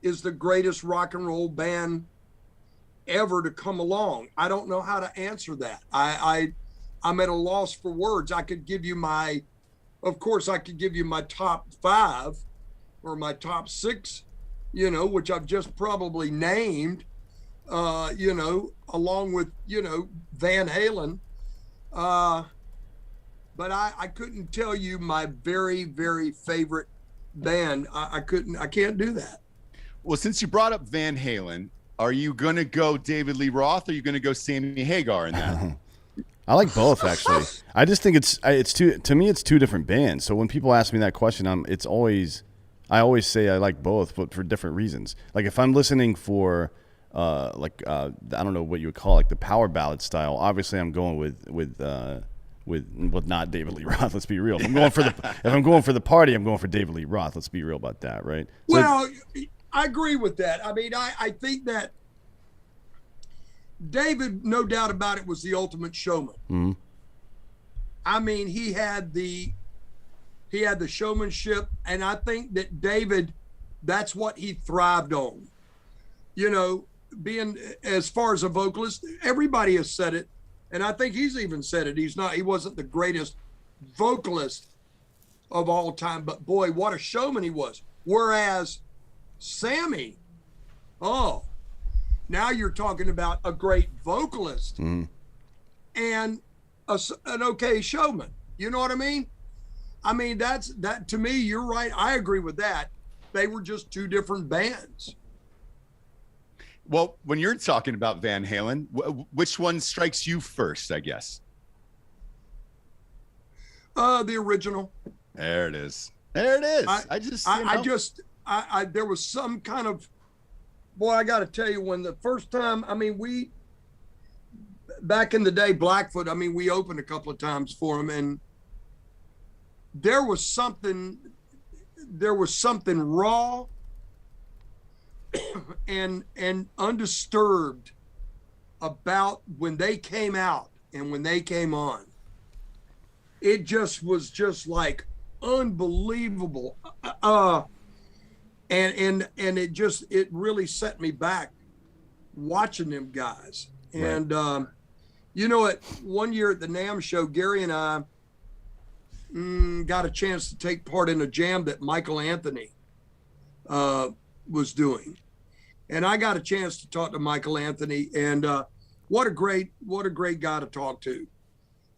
is the greatest rock and roll band ever to come along. I don't know how to answer that. I'm at a loss for words. I could give you my top 5 or my top 6, which I've just probably named, along with, Van Halen. But I couldn't tell you my very, very favorite band. I can't do that. Well, since you brought up Van Halen, are you going to go David Lee Roth or are you going to go Sammy Hagar in that? I like both, actually. I just think it's two different bands. So when people ask me that question, I always say I like both, but for different reasons. Like if I'm listening for I don't know what you would call it, like the power ballad style, obviously I'm going with not David Lee Roth. Let's be real. If I'm going for the party, I'm going for David Lee Roth. Let's be real about that, right? So, well, I agree with that. I mean, I think that David, no doubt about it, was the ultimate showman. Mm-hmm. I mean, he had the showmanship, and I think that David, that's what he thrived on. You know, being, as far as a vocalist, everybody has said it, and I think he's even said it. He wasn't the greatest vocalist of all time, but boy, what a showman he was. Whereas Sammy, now you're talking about a great vocalist and an okay showman. You know what I mean? I mean, that to me, you're right. I agree with that. They were just two different bands. Well, when you're talking about Van Halen, which one strikes you first, I guess? The original. There it is. There it is. There was some kind of, boy, I got to tell you, when the first time, I mean, back in the day, Blackfoot, I mean, we opened a couple of times for them, and there was something raw and undisturbed about when they came out and when they came on. It just was just like unbelievable. And it really set me back watching them guys. And you know what, one year at the NAMM show, Gary and I got a chance to take part in a jam that Michael Anthony was doing. And I got a chance to talk to Michael Anthony, and what a great guy to talk to.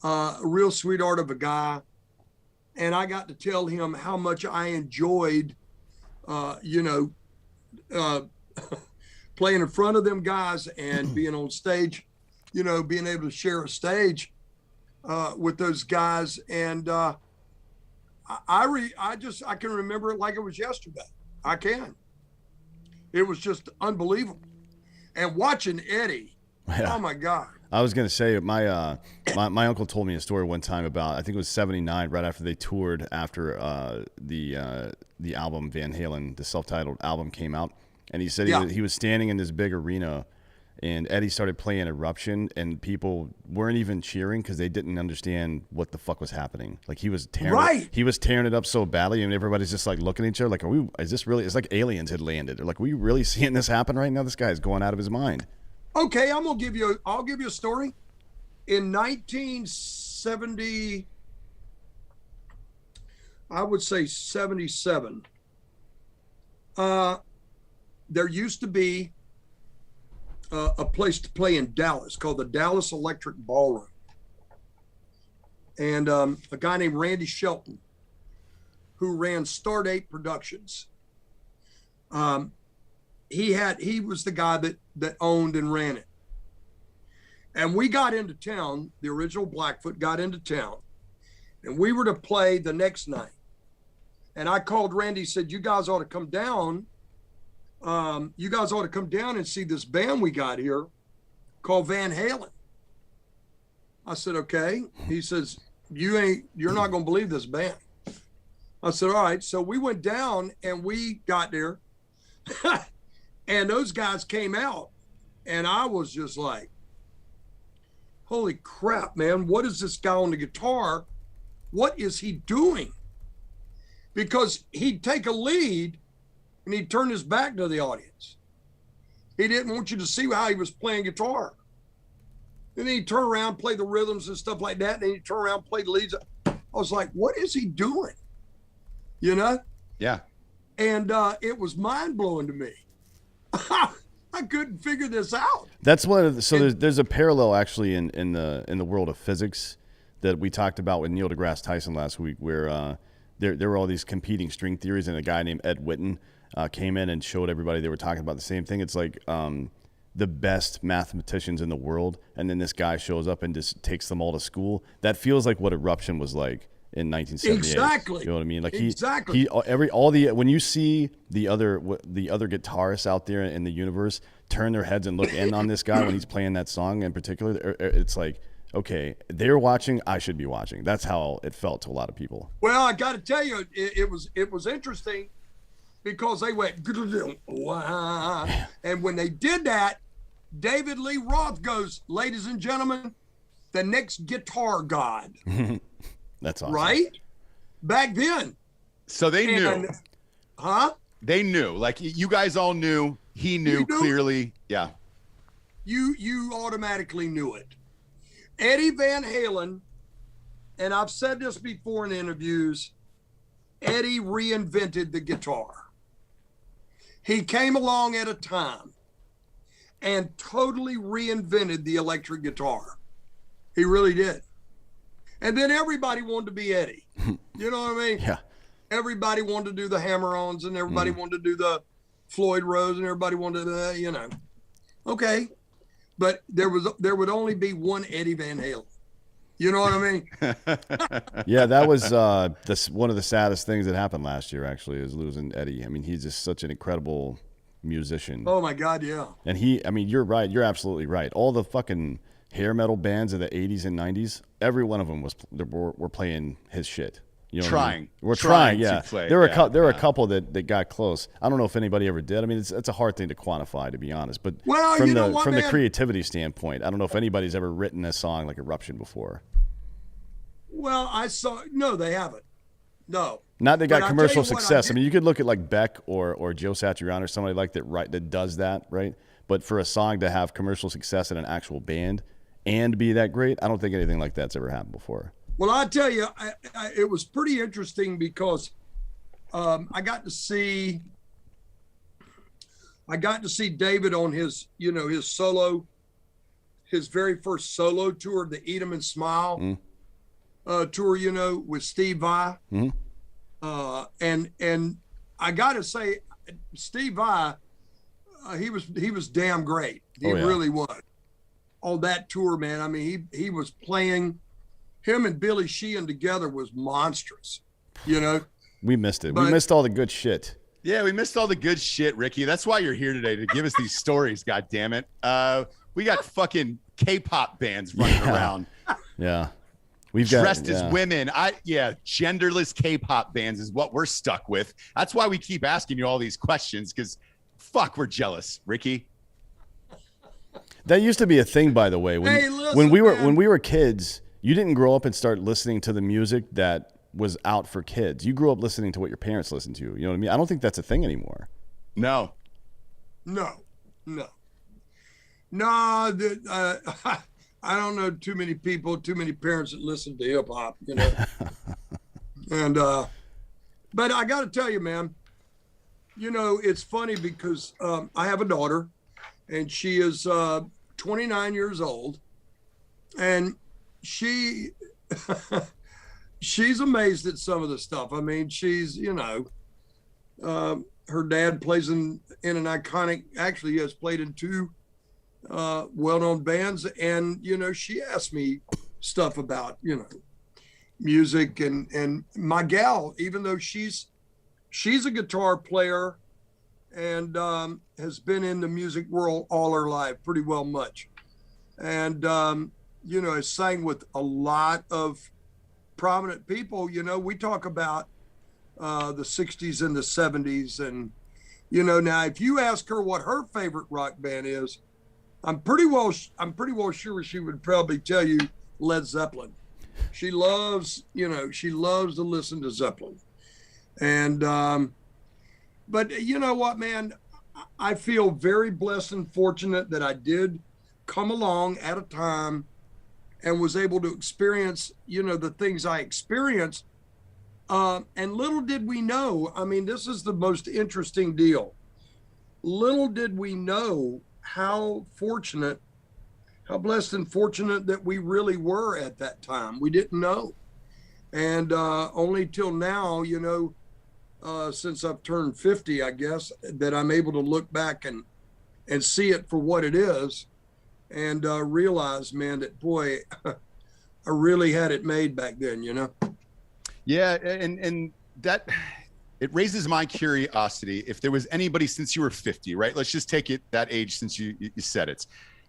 A real sweetheart of a guy. And I got to tell him how much I enjoyed, playing in front of them guys and being on stage, being able to share a stage with those guys. And I can remember it like it was yesterday. I can. It was just unbelievable. And watching Eddie, oh my God. I was going to say, my uncle told me a story one time about, I think it was 79, right after they toured after the album Van Halen, the self-titled album came out. And he said he was standing in this big arena, and Eddie started playing Eruption, and people weren't even cheering because they didn't understand what the fuck was happening. Like he was tearing it up so badly, and everybody's just like looking at each other like, is this really, it's like aliens had landed. They're like, are we really seeing this happen right now? This guy's going out of his mind. Okay, I'll give you a story. In 1970, I would say 77, there used to be a place to play in Dallas called the Dallas Electric Ballroom. And a guy named Randy Shelton, who ran Stardate Productions, he was the guy that owned and ran it. And we got into town, the original Blackfoot got into town, and we were to play the next night. And I called Randy, said, you guys ought to come down. You guys ought to come down and see this band we got here called Van Halen. I said, okay. He says, you're not going to believe this band. I said, all right. So we went down and we got there and those guys came out, and I was just like, holy crap, man. What is this guy on the guitar? What is he doing? Because he'd take a lead and he'd turn his back to the audience. He didn't want you to see how he was playing guitar. And then he'd turn around, play the rhythms and stuff like that. And then he'd turn around, play the leads. I was like, what is he doing? You know? Yeah. And it was mind blowing to me. I couldn't figure this out. That's there's a parallel actually in the world of physics that we talked about with Neil deGrasse Tyson last week, where there were all these competing string theories, and a guy named Ed Witten came in and showed everybody they were talking about the same thing. It's like the best mathematicians in the world, and then this guy shows up and just takes them all to school. That feels like what Eruption was like in 1978. Exactly. You know what I mean? Like exactly. When you see the other guitarists out there in the universe turn their heads and look in on this guy when he's playing that song in particular, it's like, okay, they're watching, I should be watching. That's how it felt to a lot of people. Well, I got to tell you, it was interesting because they went, and when they did that, David Lee Roth goes, ladies and gentlemen, the next guitar god. That's awesome. Right? Back then. So they knew. Huh? They knew. Like, you guys all knew. He knew clearly. Yeah. You automatically knew it. Eddie Van Halen, and I've said this before in interviews, Eddie reinvented the guitar. He came along at a time and totally reinvented the electric guitar. He really did. And then everybody wanted to be Eddie. You know what I mean? Yeah. Everybody wanted to do the hammer-ons, and everybody wanted to do the Floyd Rose, and everybody wanted to, Okay. But there would only be one Eddie Van Halen. You know what I mean? Yeah, that was one of the saddest things that happened last year, actually, is losing Eddie. I mean, he's just such an incredible musician. Oh, my God, yeah. And you're right. You're absolutely right. All the fucking hair metal bands of the 80s and 90s, every one of them were playing his shit. You know trying. I mean? We're trying, yeah. Play, there were a couple that got close. I don't know if anybody ever did. I mean, it's a hard thing to quantify, to be honest. But from the creativity standpoint, I don't know if anybody's ever written a song like Eruption before. Well, no, they haven't. No. Not they got commercial success. I mean, you could look at like Beck or Joe Satriani or somebody like that does that, right? But for a song to have commercial success in an actual band and be that great, I don't think anything like that's ever happened before. Well, I tell you, it was pretty interesting because I got to see David on his very first solo tour, the Eat 'Em and Smile tour, with Steve Vai. And I got to say, Steve Vai, he was damn great. He really was on that tour, man. I mean, he was playing. Him and Billy Sheehan together was monstrous, We missed it. We missed all the good shit. Yeah, we missed all the good shit, Ricky. That's why you're here today, to give us these stories, goddammit. We got fucking K-pop bands running around. Yeah. Dressed as women. Genderless K-pop bands is what we're stuck with. That's why we keep asking you all these questions, because we're jealous, Ricky. That used to be a thing, by the way. When we were kids, you didn't grow up and start listening to the music that was out for kids. You grew up listening to what your parents listened to. You know what I mean? I don't think that's a thing anymore. No. I don't know too many parents that listen to hip hop, And but I got to tell you, man, it's funny because I have a daughter, and she is 29 years old, and she's amazed at some of the stuff. I mean, she's, her dad plays in an iconic, actually he has played in two well-known bands, and, she asked me stuff about, music, and my gal, even though she's a guitar player and has been in the music world all her life, pretty well much. And, has sang with a lot of prominent people. We talk about the 60s and the 70s. And, now if you ask her what her favorite rock band is, I'm pretty well sure she would probably tell you Led Zeppelin. She loves to listen to Zeppelin. And, but you know what, man, I feel very blessed and fortunate that I did come along at a time and was able to experience, the things I experienced. And little did we know, I mean, this is the most interesting deal. Little did we know how blessed and fortunate that we really were at that time. We didn't know. And only till now, since I've turned 50, I guess, that I'm able to look back and and see it for what it is, and realize, man, that boy, I really had it made back then, you know? Yeah, and that it raises my curiosity. If there was anybody since you were 50, right? Let's just take it that age since you said it.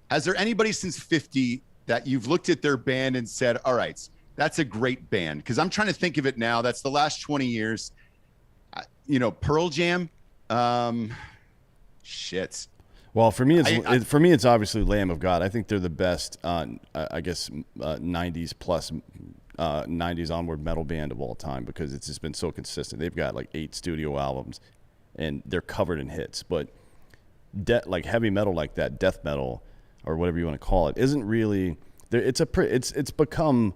Has there anybody since 50 that you've looked at their band and said, all right, that's a great band? Because I'm trying to think of it now. That's the last 20 years. You know, Pearl Jam. Shit. Well, for me, it's obviously Lamb of God. I think they're the best, I guess, 90s plus 90s onward metal band of all time, because it's just been so consistent. They've got like 8 studio albums, and they're covered in hits. But like heavy metal like that, death metal or whatever you want to call it, isn't really. It's become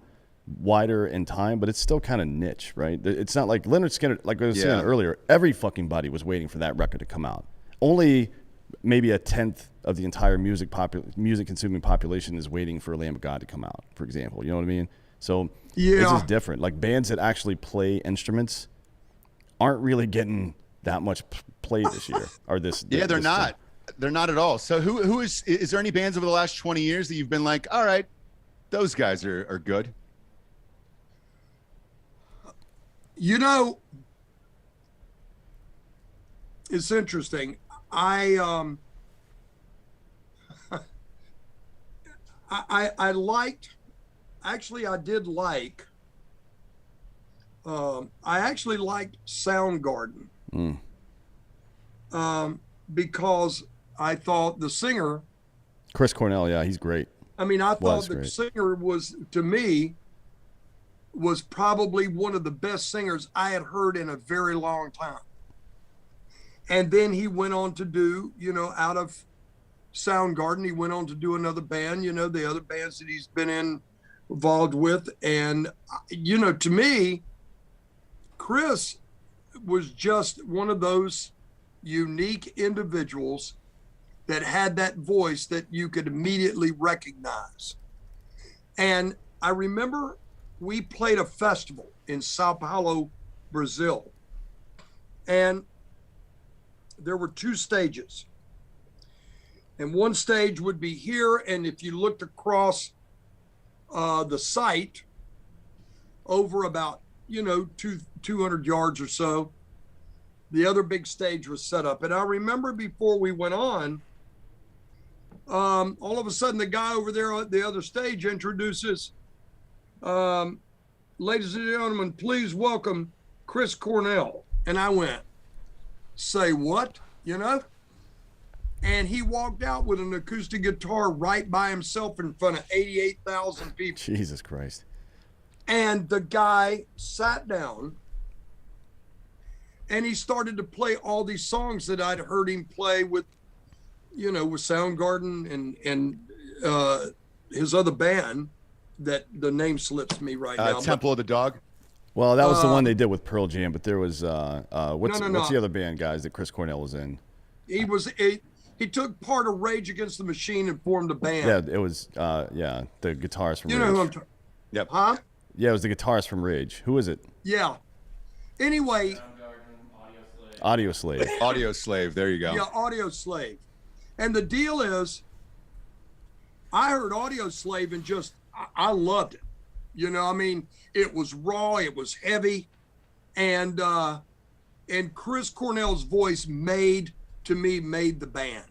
wider in time, but it's still kind of niche, right? It's not like Lynyrd Skynyrd, like I was saying earlier. Every fucking body was waiting for that record to come out. Only maybe a tenth of the entire music consuming population is waiting for Lamb of God to come out, for example. You know what I mean? So it's just different. Like bands that actually play instruments aren't really getting that much play this year. Or this? Yeah, they're not. They're not at all. So who is there any bands over the last 20 years that you've been like, all right, those guys are good? You know, it's interesting. I liked, actually I did like, I actually liked Soundgarden. Because I thought the singer, Chris Cornell, yeah, he's great. I mean, I thought the singer was, to me, was probably one of the best singers I had heard in a very long time. And then he went on to do, you know, out of Soundgarden, he went on to do another band, you know, the other bands that he's been involved with. And, you know, to me, Chris was just one of those unique individuals that had that voice that you could immediately recognize. And I remember we played a festival in Sao Paulo, Brazil. And there were 2 stages. And one stage would be here, and if you looked across the site over about, you know, 200 yards or so, the other big stage was set up. And I remember before we went on, all of a sudden the guy over there at the other stage introduces, ladies and gentlemen, please welcome Chris Cornell. And I went, say what? You know? And he walked out with an acoustic guitar right by himself in front of 88,000 people. Jesus Christ. And the guy sat down and he started to play all these songs that I'd heard him play with, you know, with Soundgarden and his other band that the name slips me right now. Temple of the Dog. Well, that was the one they did with Pearl Jam, but there was what's the other band, guys, that Chris Cornell was in? He took part of Rage Against the Machine and formed a band. Yeah, it was the guitarist from Rage. You know who I'm talking? Yep. Huh? Yeah, it was the guitarist from Rage. Who is it? Yeah. Anyway. Audio Slave. Audio Slave. There you go. Yeah, Audio Slave. And the deal is, I heard Audio Slave and just, I loved it. You know, I mean, it was raw, it was heavy, and Chris Cornell's voice made the band.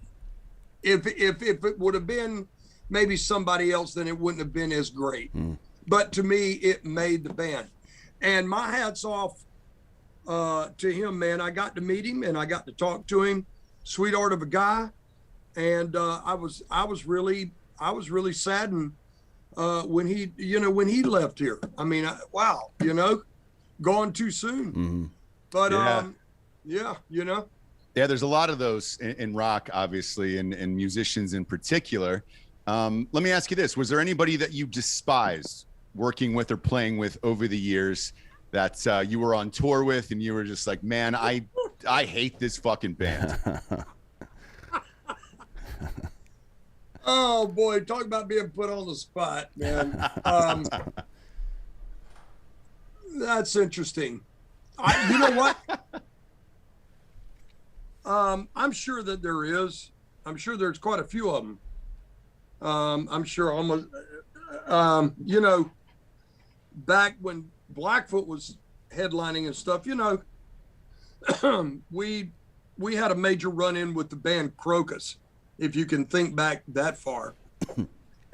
If it would have been maybe somebody else, then it wouldn't have been as great. But to me, it made the band. And my hat's off to him, man. I got to meet him and I got to talk to him. Sweetheart of a guy. And I was really saddened when he left here. I mean, wow, you know, gone too soon. But yeah, you know. Yeah, there's a lot of those in rock, obviously, and musicians in particular. Let me ask you this. Was there anybody that you despised working with or playing with over the years that you were on tour with and you were just like, man, I hate this fucking band? Oh boy, talk about being put on the spot, man. That's interesting. You know what? I'm sure that there is. I'm sure there's quite a few of them. I'm sure almost, back when Blackfoot was headlining and stuff, we had a major run-in with the band Crocus, if you can think back that far.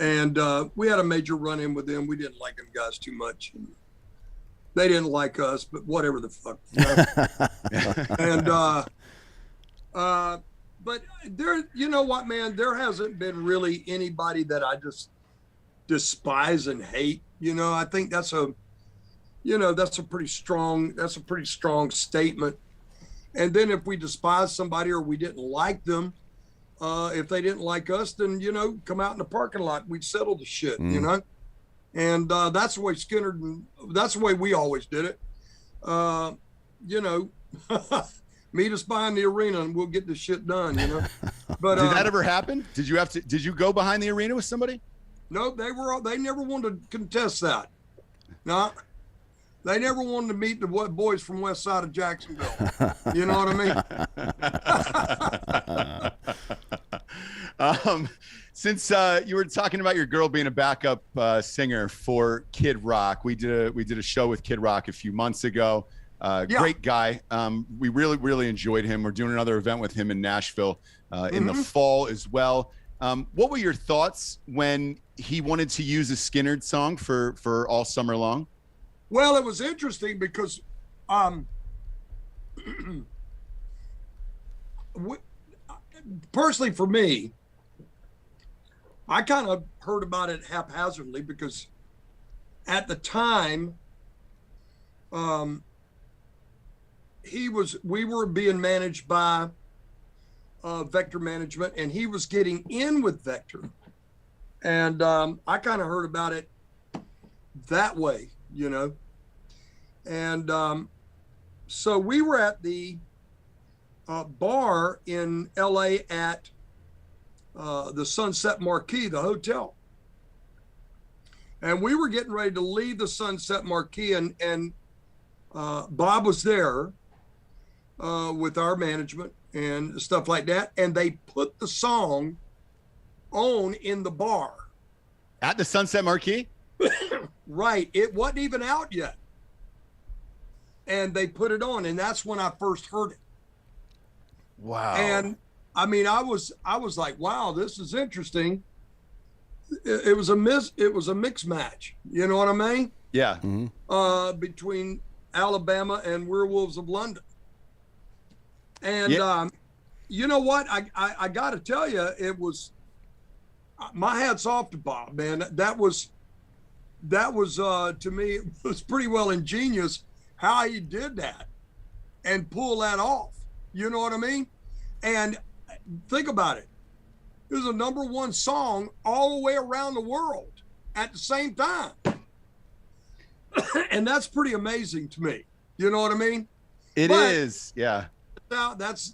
And we had a major run-in with them. We didn't like them guys too much. They didn't like us, but whatever the fuck. And but there, you know what, man? There hasn't been really anybody that I just despise and hate. I think that's a pretty strong statement. And then if we despise somebody or we didn't like them, if they didn't like us, then, come out in the parking lot, we'd settle the shit, And that's the way that's the way we always did it. Meet us behind the arena and we'll get this shit done, But did that ever happen? Did you go behind the arena with somebody? No, they never wanted to contest that. No. They never wanted to meet the boys from west side of Jacksonville. You know what I mean? Since you were talking about your girl being a backup singer for Kid Rock, we did a show with Kid Rock a few months ago. Great guy. We really enjoyed him. We're doing another event with him in Nashville in the fall as well. What were your thoughts when he wanted to use a Skynyrd song for All Summer Long? Well, it was interesting because personally for me, I kind of heard about it haphazardly because at the time we were being managed by Vector Management, and he was getting in with Vector. And I kind of heard about it that way, And so we were at the bar in LA at the Sunset Marquis, the hotel. And we were getting ready to leave the Sunset Marquis, and Bob was there with our management and stuff like that. And they put the song on in the bar. At the Sunset Marquis? Right. It wasn't even out yet. And they put it on, and that's when I first heard it. Wow. And I mean, I was like, wow, this is interesting. It was a mixed match. You know what I mean? Yeah. Mm-hmm. Between Alabama and Werewolves of London. And you know what? I got to tell you, it was my hat's off to Bob, man. That was to me, it was pretty well ingenious how he did that and pull that off. You know what I mean? And think about it. It was a #1 song all the way around the world at the same time. And that's pretty amazing to me. You know what I mean? It is. Yeah.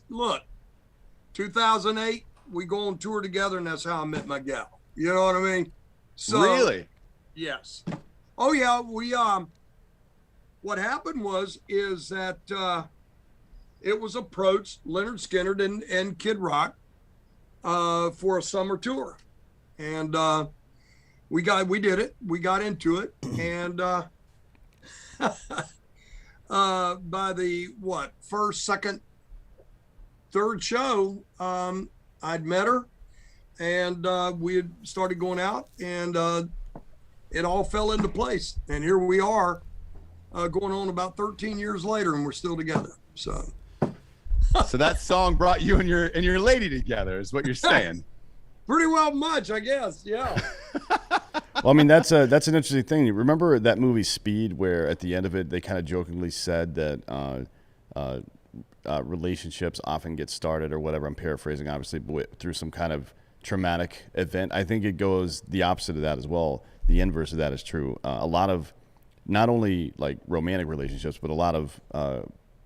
Look, 2008, we go on tour together, and that's how I met my gal. You know what I mean? So, really? Yes. Oh yeah. We, what happened is that, it was approached Lynyrd Skynyrd and Kid Rock, for a summer tour. And, we did it. We got into it. And, by the first, second, third show, I'd met her, and we had started going out, and it all fell into place. And here we are, going on about 13 years later, and we're still together. So that song brought you and your lady together, is what you're saying? Pretty well much, I guess. Yeah. Well, I mean, that's an interesting thing. You remember that movie Speed, where at the end of it they kind of jokingly said that relationships often get started, or whatever. I'm paraphrasing, obviously, through some kind of traumatic event. I think it goes the opposite of that as well. The inverse of that is true. A lot of not only like romantic relationships, but a lot of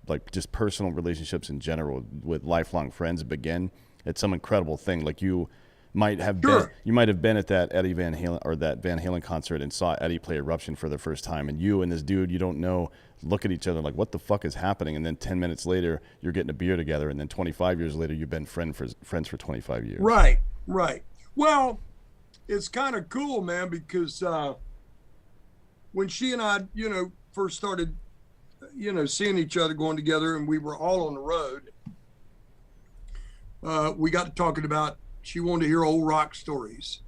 like just personal relationships in general with lifelong friends begin at some incredible thing. Like you might have been at that Eddie Van Halen or that Van Halen concert and saw Eddie play Eruption for the first time, and you and this dude you don't know look at each other like, what the fuck is happening? And then 10 minutes later you're getting a beer together, and then 25 years later you've been friends for 25 years. Right. Well, it's kind of cool, man, because when she and I, first started, seeing each other, going together, and we were all on the road, we got to talking about, she wanted to hear old rock stories.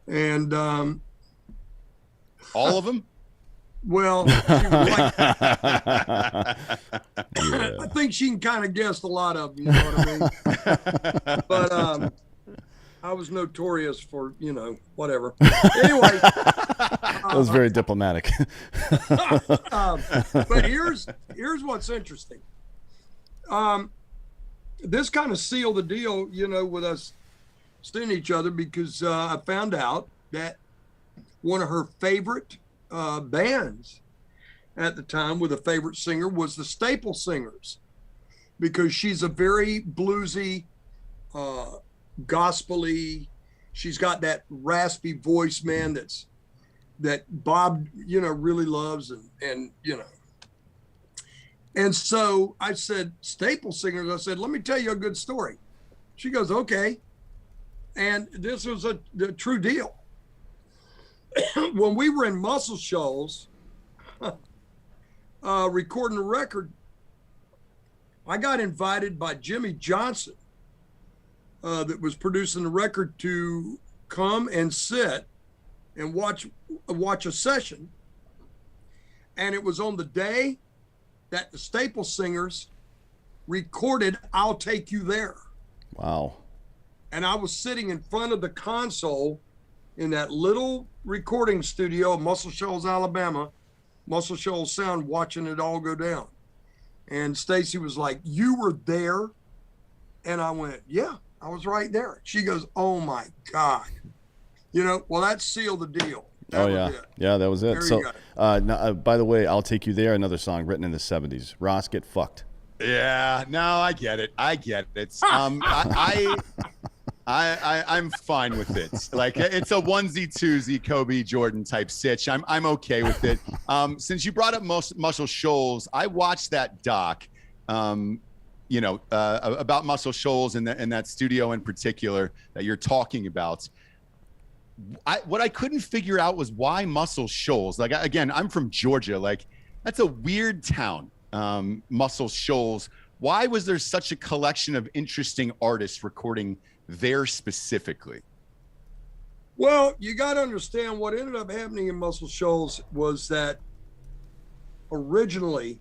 And all of them? Well, she was like, I think she can kind of guess a lot of them, you know what I mean? But I was notorious for, whatever. Anyway. That was very diplomatic. But here's what's interesting. This kind of sealed the deal, with us seeing each other, because I found out that one of her favorite bands at the time with a favorite singer was the Staple Singers, because she's a very bluesy, gospel-y. She's got that raspy voice, man, that Bob, really loves, and And so I said, Staple Singers, I said, let me tell you a good story. She goes, okay. And this was the true deal. When we were in Muscle Shoals recording a record, I got invited by Jimmy Johnson, that was producing the record, to come and sit and watch a session. And it was on the day that the Staple Singers recorded I'll Take You There. Wow. And I was sitting in front of the console in that little recording studio in Muscle Shoals, Alabama, Muscle Shoals Sound, watching it all go down. And Stacy was like, you were there? And I went, yeah, I was right there. She goes, oh my God. Well, that sealed the deal. That was it. Yeah, that was it. There So, you go. by the way, I'll Take You There, another song written in the 70s. Ross, get fucked. Yeah, no, I get it. I'm fine with it. Like, it's a onesie twosie Kobe Jordan type sitch. I'm okay with it. Since you brought up Muscle Shoals, I watched that doc, about Muscle Shoals and that studio in particular that you're talking about. What I couldn't figure out was why Muscle Shoals. Like, again, I'm from Georgia. Like, that's a weird town, Muscle Shoals. Why was there such a collection of interesting artists recording there specifically? Well, you got to understand what ended up happening in Muscle Shoals was that originally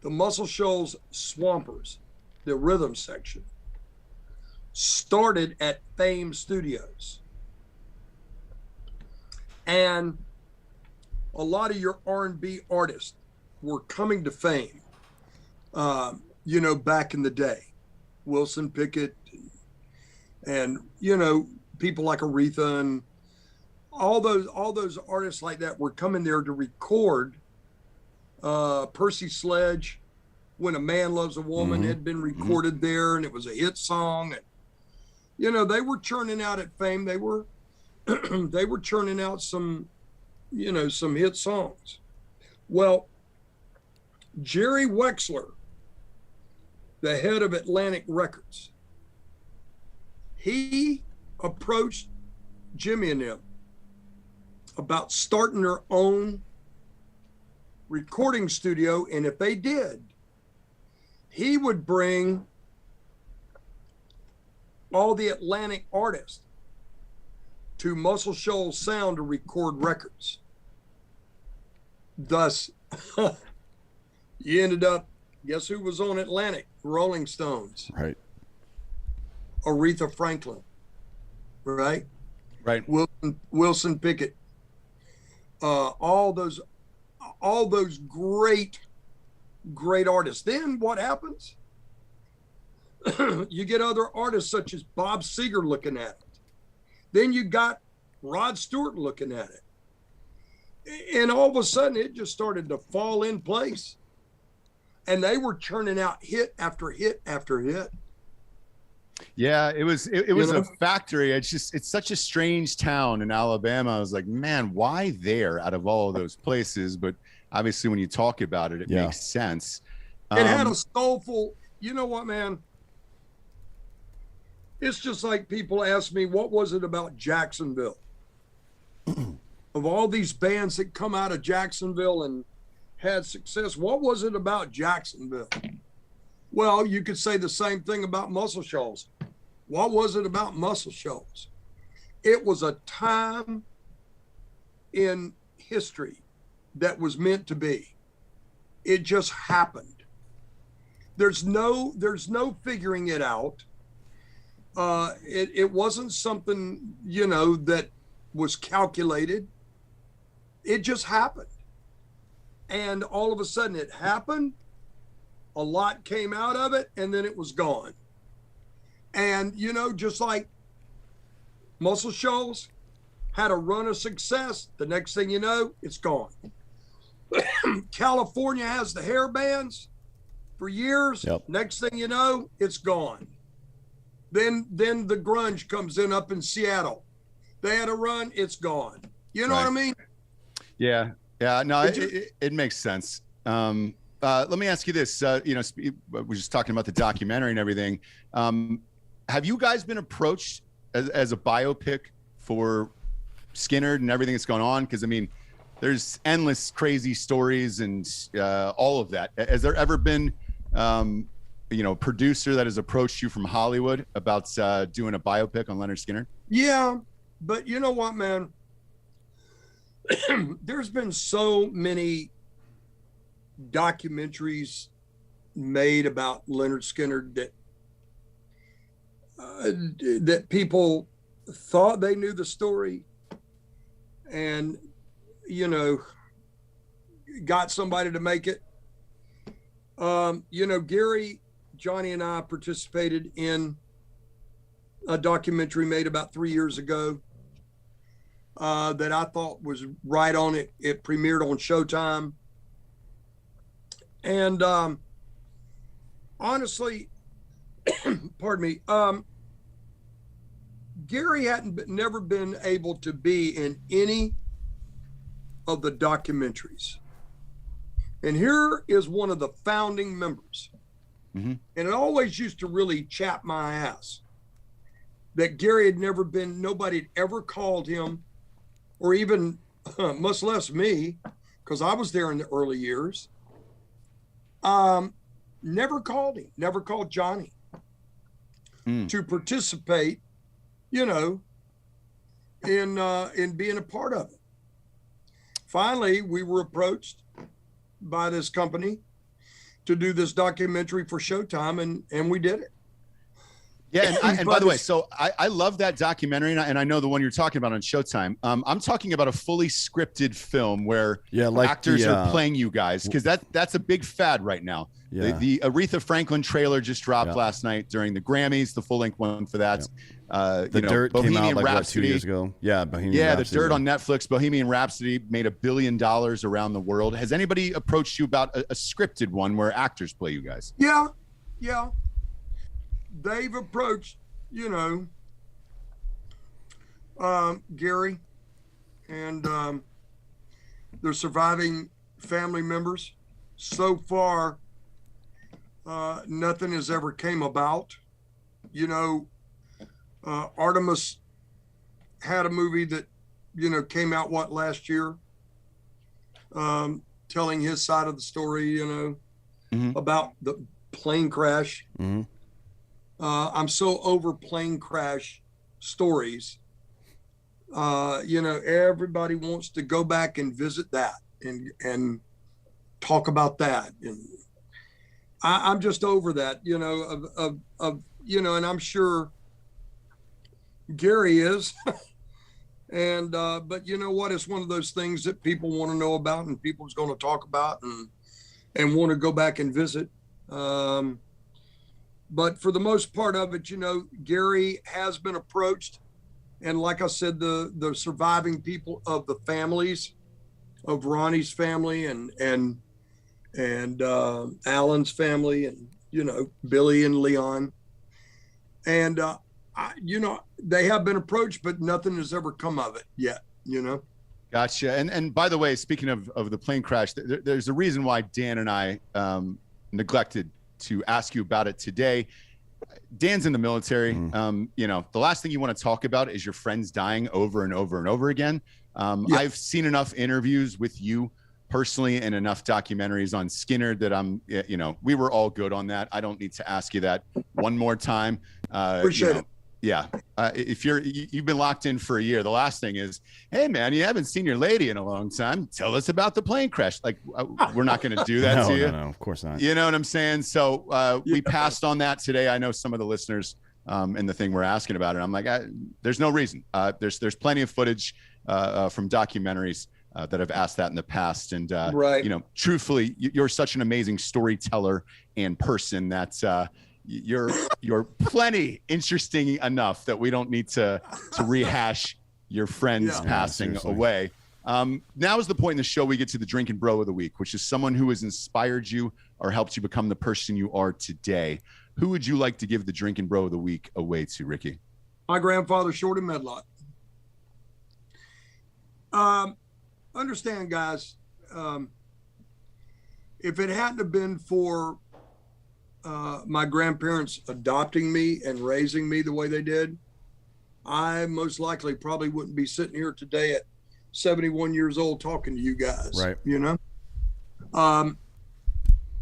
the Muscle Shoals Swampers, the rhythm section, started at Fame Studios. And a lot of your R&B artists were coming to Fame, back in the day. Wilson Pickett and people like Aretha and all those artists like that were coming there to record. Percy Sledge, When a Man Loves a Woman, had been recorded there, and it was a hit song. And they were churning out at Fame. They were they were churning out some hit songs. Well, Jerry Wexler, the head of Atlantic Records, he approached Jimmy and them about starting their own recording studio, and if they did, he would bring all the Atlantic artists to Muscle Shoals Sound to record records. Thus, you ended up, guess who was on Atlantic? Rolling Stones. Right. Aretha Franklin. Right? Right. Wilson Pickett. All those great artists. Then what happens? You get other artists such as Bob Seger looking at it. Then you got Rod Stewart looking at it. And all of a sudden it just started to fall in place. And they were churning out hit after hit after hit. Yeah, it was a factory. It's such a strange town in Alabama. I was like, man, why there out of all of those places? But obviously when you talk about it, it makes sense. It had a soulful, you know what, man? It's just like people ask me, what was it about Jacksonville? Of all these bands that come out of Jacksonville and had success, what was it about Jacksonville? Well, you could say the same thing about Muscle Shoals. What was it about Muscle Shoals? It was a time in history that was meant to be. It just happened. There's no figuring it out. It wasn't something, that was calculated. It just happened. And all of a sudden it happened. A lot came out of it, and then it was gone. And, just like Muscle Shoals had a run of success, the next thing you know, it's gone. California has the hair bands for years. Yep. Next thing you know, it's gone. Then the grunge comes in up in Seattle. They had a run, it's gone. You know what I mean? Yeah. Yeah. No, it makes sense. Let me ask you this. We're just talking about the documentary and everything. Have you guys been approached as a biopic for Skynyrd and everything that's going on? Because, I mean, there's endless crazy stories and all of that. Has there ever been, producer that has approached you from Hollywood about doing a biopic on Lynyrd Skynyrd? Yeah, but you know what, man? There's been so many documentaries made about Lynyrd Skynyrd that people thought they knew the story and got somebody to make it. Gary, Johnny and I participated in a documentary made about 3 years ago that I thought was right on it. It premiered on Showtime. And honestly, pardon me, Gary never been able to be in any of the documentaries. And here is one of the founding members. Mm-hmm. And it always used to really chap my ass that Gary had never been, nobody had ever called him, or even much less me, because I was there in the early years. Never called him, never called Johnny to participate, in being a part of it. Finally, we were approached by this company to do this documentary for Showtime, and we did it. Yeah, and by the way, so I love that documentary, and I know the one you're talking about on Showtime. I'm talking about a fully scripted film where actors are playing you guys, because that's a big fad right now. Yeah. The Aretha Franklin trailer just dropped last night during the Grammys, the full-length one for that. The Dirt Bohemian came out like 2 years ago. Yeah, Bohemian Rhapsody. The Dirt on Netflix. Bohemian Rhapsody made $1 billion around the world. Has anybody approached you about a scripted one where actors play you guys? Yeah. They've approached, Gary and their surviving family members. So far, nothing has ever came about. Artemis had a movie that, came out last year, telling his side of the story, about the plane crash. Mm-hmm. I'm so over plane crash stories. Everybody wants to go back and visit that and talk about that. And I'm just over that, and I'm sure Gary is. And, but you know what? It's one of those things that people want to know about and people's going to talk about and want to go back and visit. But for the most part of it, Gary has been approached. And like I said, the surviving people of the families of Ronnie's family and Alan's family and, Billy and Leon, And, they have been approached, but nothing has ever come of it yet, Gotcha. And by the way, speaking of the plane crash, there's a reason why Dan and I neglected to ask you about it today. Dan's in the military. The last thing you want to talk about is your friends dying over and over and over again. I've seen enough interviews with you personally and enough documentaries on Skynyrd that we were all good on that. I don't need to ask you that one more time. Appreciate it. Yeah. If you've been locked in for a year, the last thing is, hey man, you haven't seen your lady in a long time. Tell us about the plane crash. Like we're not going to do that to you. No, of course not. You know what I'm saying? So we passed on that today. I know some of the listeners in the thing we're asking about it. I'm like, there's no reason. There's plenty of footage from documentaries that have asked that in the past. And, truthfully, you're such an amazing storyteller and person that you're plenty interesting enough that we don't need to rehash your friends passing away. Now is the point in the show we get to the Drinkin' Bro of the Week, which is someone who has inspired you or helped you become the person you are today. Who would you like to give the Drinkin' Bro of the Week away to, Ricky? My grandfather, Shorty Medlocke. Understand, guys, if it hadn't have been for my grandparents adopting me and raising me the way they did, I most likely probably wouldn't be sitting here today at 71 years old talking to you guys. Right.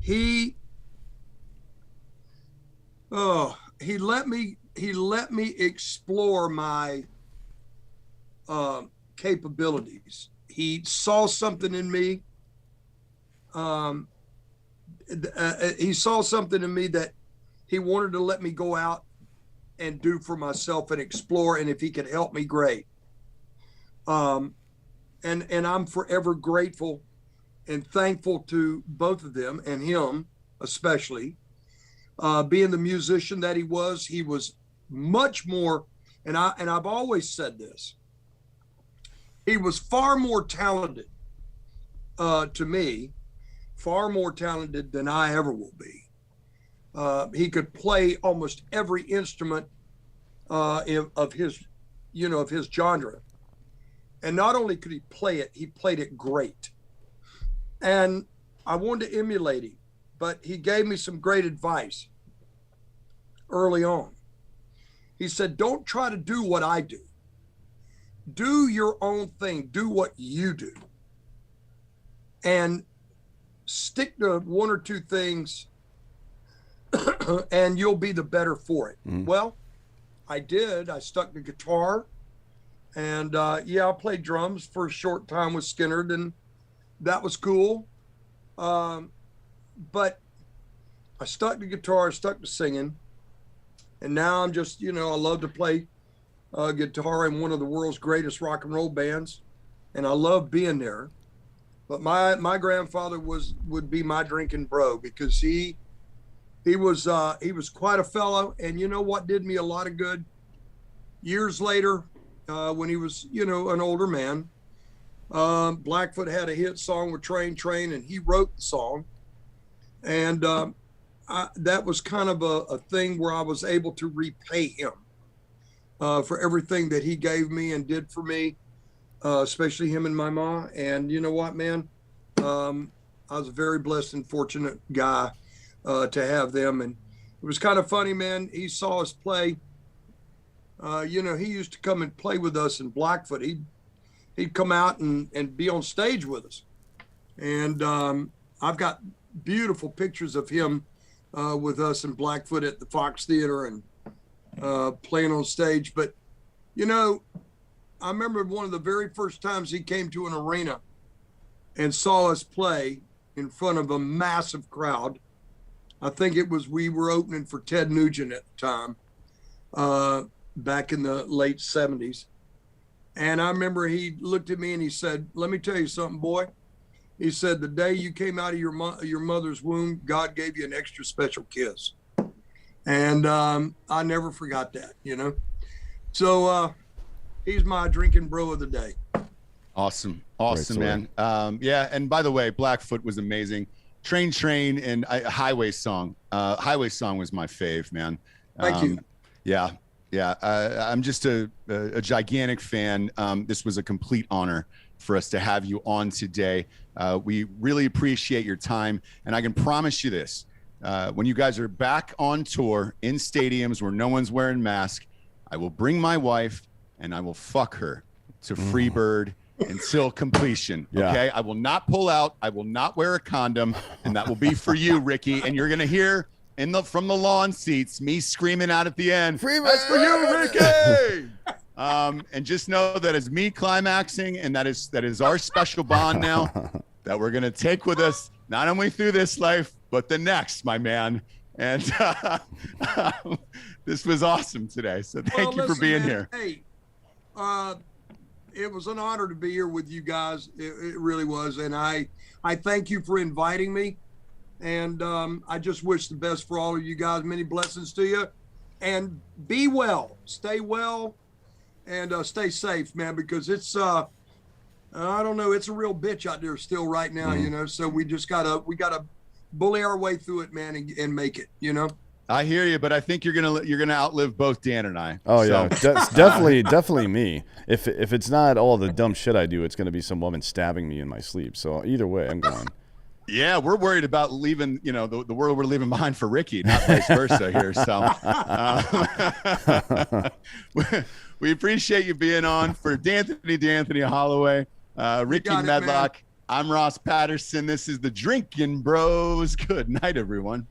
He let me explore my capabilities. He saw something in me. He saw something in me that he wanted to let me go out and do for myself and explore. And if he could help me, great. And I'm forever grateful and thankful to both of them, and him especially, being the musician that he was much more, and I've always said this, he was far more talented to me, far more talented than I ever will be. He could play almost every instrument of his genre. And not only could he play it, he played it great. And I wanted to emulate him, but he gave me some great advice early on. He said, don't try to do what I do. Do your own thing. Do what you do. And stick to one or two things and you'll be the better for it. Well, I did. I stuck to guitar. And I played drums for a short time with Skynyrd, and that was cool. But I stuck to guitar, stuck to singing. And now I'm just, I love to play guitar in one of the world's greatest rock and roll bands. And I love being there. But my grandfather would be my drinking bro, because he was quite a fellow. And you know what did me a lot of good? Years later, when he was, an older man, Blackfoot had a hit song with Train, and he wrote the song. And that was kind of a thing where I was able to repay him for everything that he gave me and did for me, especially him and my ma. And you know what, man? I was a very blessed and fortunate guy to have them. And it was kind of funny, man. He saw us play. He used to come and play with us in Blackfoot. He'd come out and be on stage with us. And I've got beautiful pictures of him with us in Blackfoot at the Fox Theater and playing on stage. But, I remember one of the very first times he came to an arena and saw us play in front of a massive crowd. I think we were opening for Ted Nugent at the time. Back in the late 70s. And I remember he looked at me and he said, let me tell you something, boy. He said, the day you came out of your mother's womb, God gave you an extra special kiss. And I never forgot that, So he's my drinking bro of the day. Awesome, man. And by the way, Blackfoot was amazing. Train and Highway Song. Highway Song was my fave, man. Thank you. Yeah. Yeah. I'm just a gigantic fan. This was a complete honor for us to have you on today. We really appreciate your time. And I can promise you this, when you guys are back on tour in stadiums where no one's wearing masks, I will bring my wife and I will fuck her to Freebird until completion. Yeah. Okay. I will not pull out. I will not wear a condom. And that will be for you, Ricky. And you're going to hear from the lawn seats me screaming out at the end, Freebird! That's for you, Ricky. And just know that is me climaxing, and that is our special bond now that we're going to take with us, not only through this life, but the next, my man. And this was awesome today. So thank you for being here. Hey, it was an honor to be here with you guys. It really was. And I thank you for inviting me. And I just wish the best for all of you guys. Many blessings to you. And be well. Stay well. And stay safe, man, because it's, I don't know, it's a real bitch out there still right now, you know, so we gotta bully our way through it, man, and make it, you know. I hear you, but I think you're gonna outlive both Dan and I. Oh, so. Yeah, it's definitely me. If it's not all the dumb shit I do, it's gonna be some woman stabbing me in my sleep. So either way, I'm going. Yeah, we're worried about leaving, you know, the world we're leaving behind for Ricky, not vice versa here. So we appreciate you being on. For D'Anthony Hollaway, Rickey Medlocke, I'm Ross Patterson. This is the Drinkin' Bros. Good night, everyone.